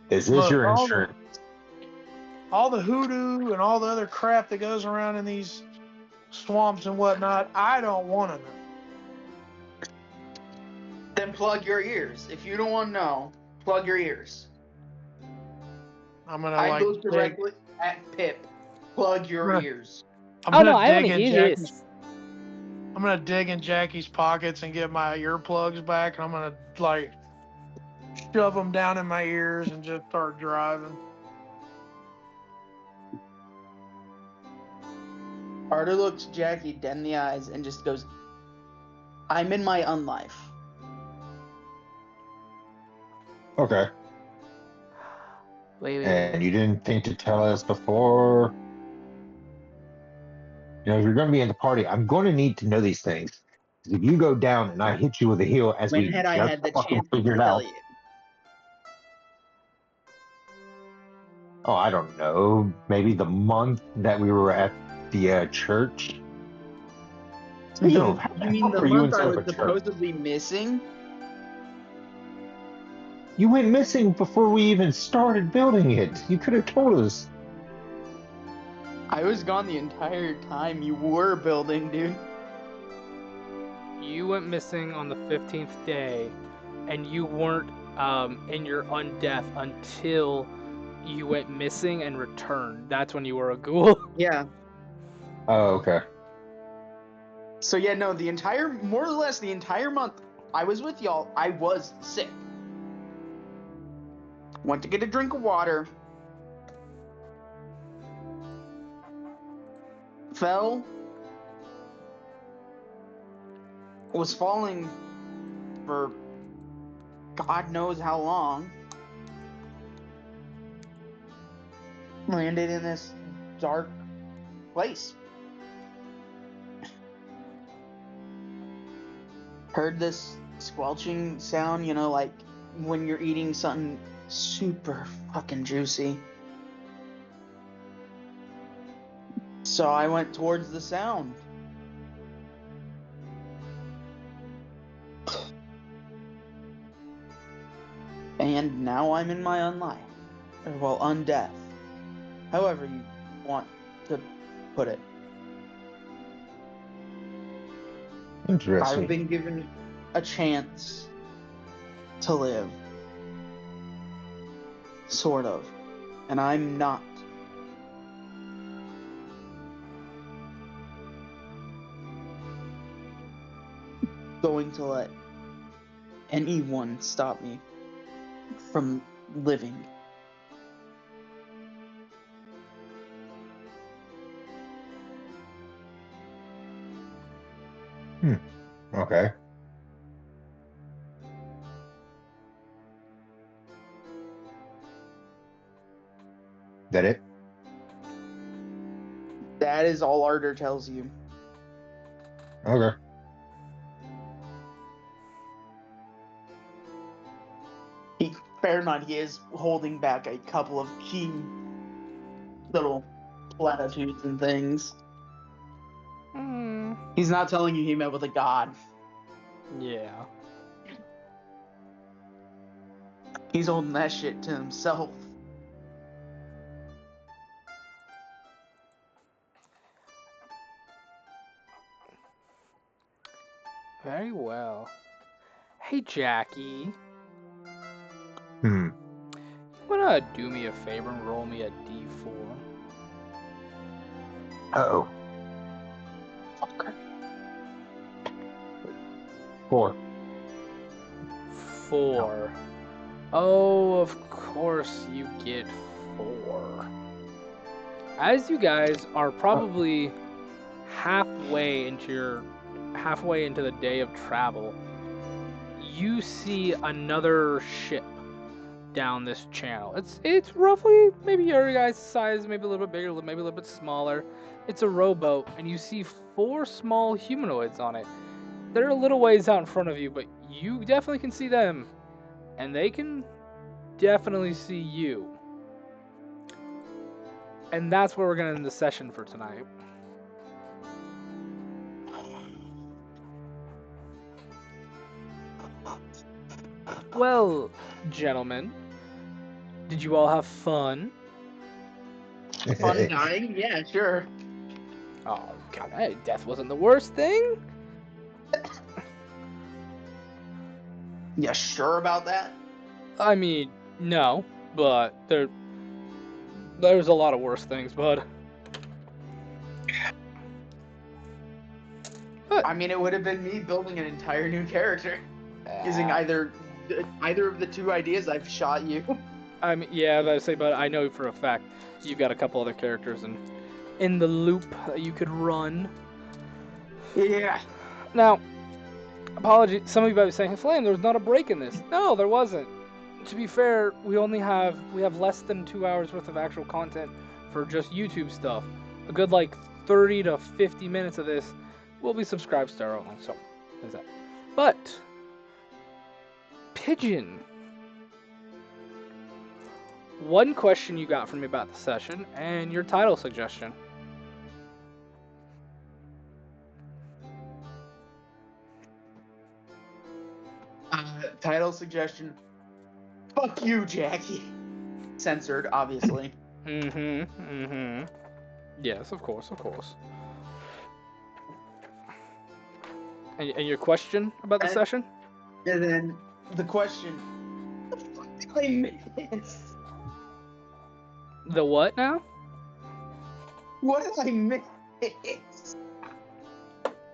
Is this Look, your insurance? all the hoodoo and all the other crap that goes around in these swamps and whatnot, I don't want to know. Then plug your ears. If you don't want to know, plug your ears. I'm gonna I like look dig. directly at Pip. Plug your Right. ears. I'm Oh no, gonna I want dig to in hear Jackie's. this. I'm gonna dig in Jackie's pockets and get my earplugs back, and I'm gonna like shove them down in my ears and just start driving. Arthur looks Jackie dead in the eyes and just goes, I'm in my unlife. Okay. Wait. And you didn't think to tell us before? You know, if you're going to be in the party, I'm going to need to know these things. 'Cause if you go down and I hit you with a heel as When we had I just had the fucking chance to figured tell out. you? Oh, I don't know. Maybe the month that we were at the church. No, how You the mean fuck the were you month I inside of was a church? supposedly missing? You went missing before we even started building it. You could have told us. I was gone the entire time you were building, dude. You went missing on the 15th day, and you weren't in your undeath until you went missing and returned. That's when you were a ghoul. Yeah. Oh, okay. So yeah, no, more or less the entire month I was with y'all, I was sick. Went to get a drink of water. Fell. Was falling for God knows how long. Landed in this dark place. Heard this squelching sound, you know, like when you're eating something super fucking juicy. So I went towards the sound. And now I'm in my unlife. Or, well, undeath. However you want to put it. Interesting. I've been given a chance to live. Sort of. And I'm not. Going to let anyone stop me from living. Okay. That it? That is all Arthur tells you. Okay. He bear in mind, he is holding back a couple of key little platitudes and things. He's not telling you he met with a god. Yeah. He's holding that shit to himself. Very well. Hey, Jackie. Hmm. You wanna do me a favor and roll me a d4? Uh-oh. Okay. 4. 4. Oh, of course you get 4. As you guys are probably halfway into the day of travel, you see another ship down this channel. It's roughly maybe your guys' size, maybe a little bit bigger, maybe a little bit smaller. It's a rowboat, and you see 4 small humanoids on it. They're a little ways out in front of you, but you definitely can see them, and they can definitely see you. And that's where we're gonna end the session for tonight. Well, gentlemen, did you all have fun? Fun dying? Yeah, sure. Oh, God, death wasn't the worst thing. Yeah, sure about that? I mean, no, but there's a lot of worse things, bud. I mean, it would have been me building an entire new character using either of the two ideas I've shot you. I mean, yeah, I say, but I know for a fact you've got a couple other characters in the loop that you could run. Yeah. Now, apology. Some of you might be saying, "Flame, there was not a break in this." No, there wasn't. To be fair, we have less than 2 hours worth of actual content for just YouTube stuff. A good 30 to 50 minutes of this will be subscribe star only. So, there's that. But Pigeon, one question you got from me about the session and your title suggestion. Title suggestion. Fuck you, Jackie. Censored, obviously. Yes, of course. And your question about the session? And then the question. What the fuck did I miss? The what now? What did I miss?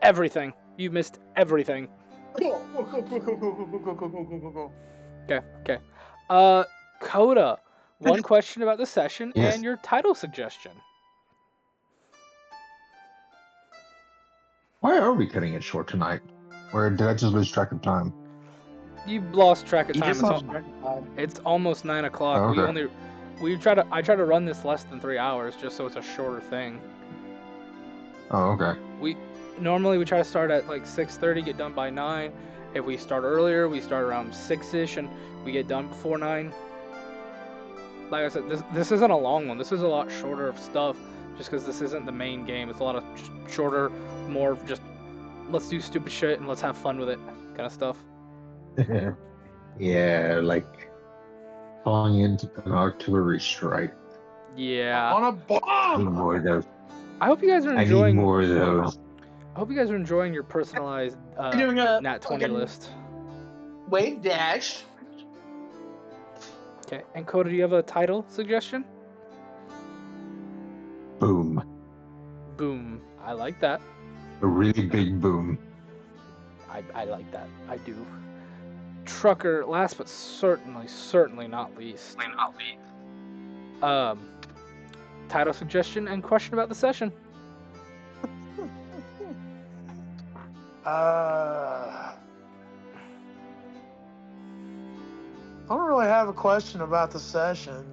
Everything. You missed everything. Go. Okay. Coda, one question about the session Yes. and your title suggestion. Why are we cutting it short tonight? Or did I just lose track of time? You've lost track of You time. just lost track of time. It's almost 9 o'clock. Oh, okay. I try to run this less than 3 hours just so it's a shorter thing. Oh, okay. Normally we try to start at 6:30, get done by 9. If we start earlier, we start around 6ish and we get done before 9. Like I said, this isn't a long one. This is a lot shorter of stuff just because this isn't the main game. It's a lot of shorter, more just let's do stupid shit and let's have fun with it kind of stuff. Yeah, like falling into an artillery strike. Yeah. On a I need bomb. more of those. I hope you guys are I need enjoying. more of those. I hope you guys are enjoying your personalized Doing a Nat 20 fucking list. wave dash. Okay. And Coda, do you have a title suggestion? Boom. Boom. I like that. A really big boom. I like that. I do. Trucker, last but certainly not least. Title suggestion and question about the session. I don't really have a question about the session.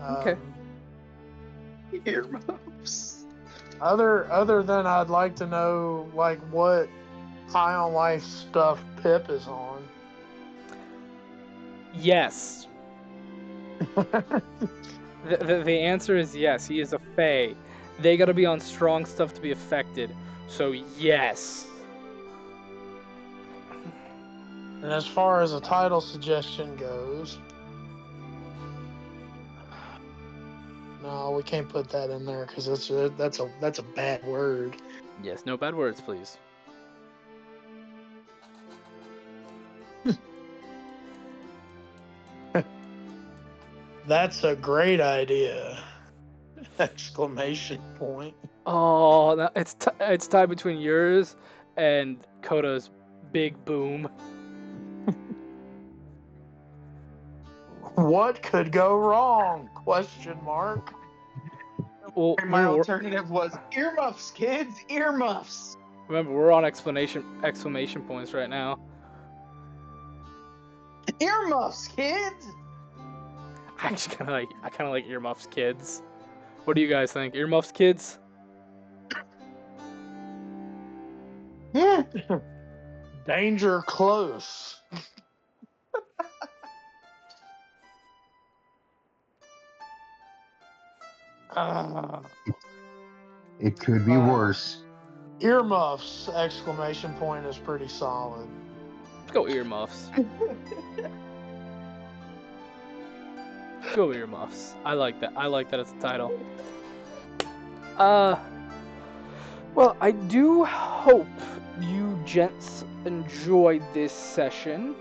Okay. EarMuffs. Other than I'd like to know what high on life stuff Pip is on. Yes. The answer is yes. He is a fae. They gotta be on strong stuff to be affected. So yes. And as far as a title suggestion goes, no, we can't put that in there because that's a bad word. Yes, no bad words, please. That's a great idea! Exclamation point. Oh, it's tied between yours and Coda's big boom. What could go wrong? Question mark. Well, My remember, alternative was earmuffs, kids, earmuffs. we're on exclamation points right now. Earmuffs, kids. I kind of like earmuffs, kids. What do you guys think? Earmuffs, kids? Yeah. Danger close. It could be worse. Earmuffs! Exclamation point is pretty solid. Let's go earmuffs. Go earmuffs. I like that. I like that as a title. Well, I do hope you gents enjoyed this session.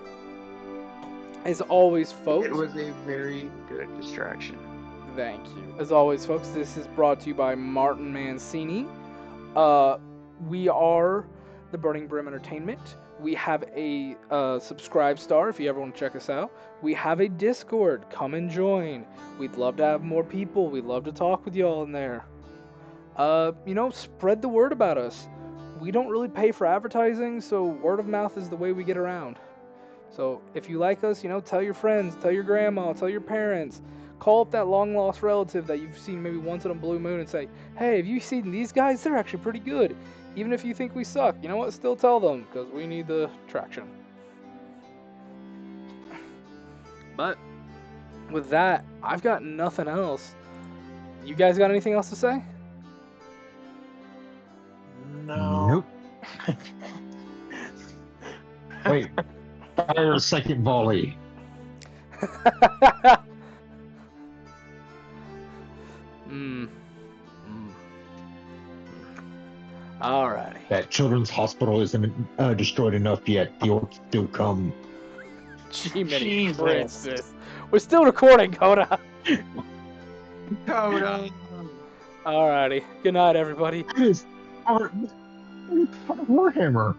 As always, folks. It was a very good distraction. Thank you. As always, folks, this is brought to you by Martin Mancini. We are the Burning Brim Entertainment. We have a subscribe star if you ever want to check us out. We have a Discord. Come and join. We'd love to have more people. We'd love to talk with y'all in there. Spread the word about us. We don't really pay for advertising, so word of mouth is the way we get around. So if you like us, tell your friends, tell your grandma, tell your parents. Call up that long-lost relative that you've seen maybe once in a blue moon and say, hey, have you seen these guys? They're actually pretty good. Even if you think we suck, you know what? Still tell them, because we need the traction. But with that, I've got nothing else. You guys got anything else to say? No. Nope. Wait. Fire a second volley. Alrighty. That children's hospital isn't destroyed enough yet. The orcs still come. Gee, Jesus. Princess. We're still recording, Coda. Coda. Alrighty. Good night, everybody. It is Warhammer.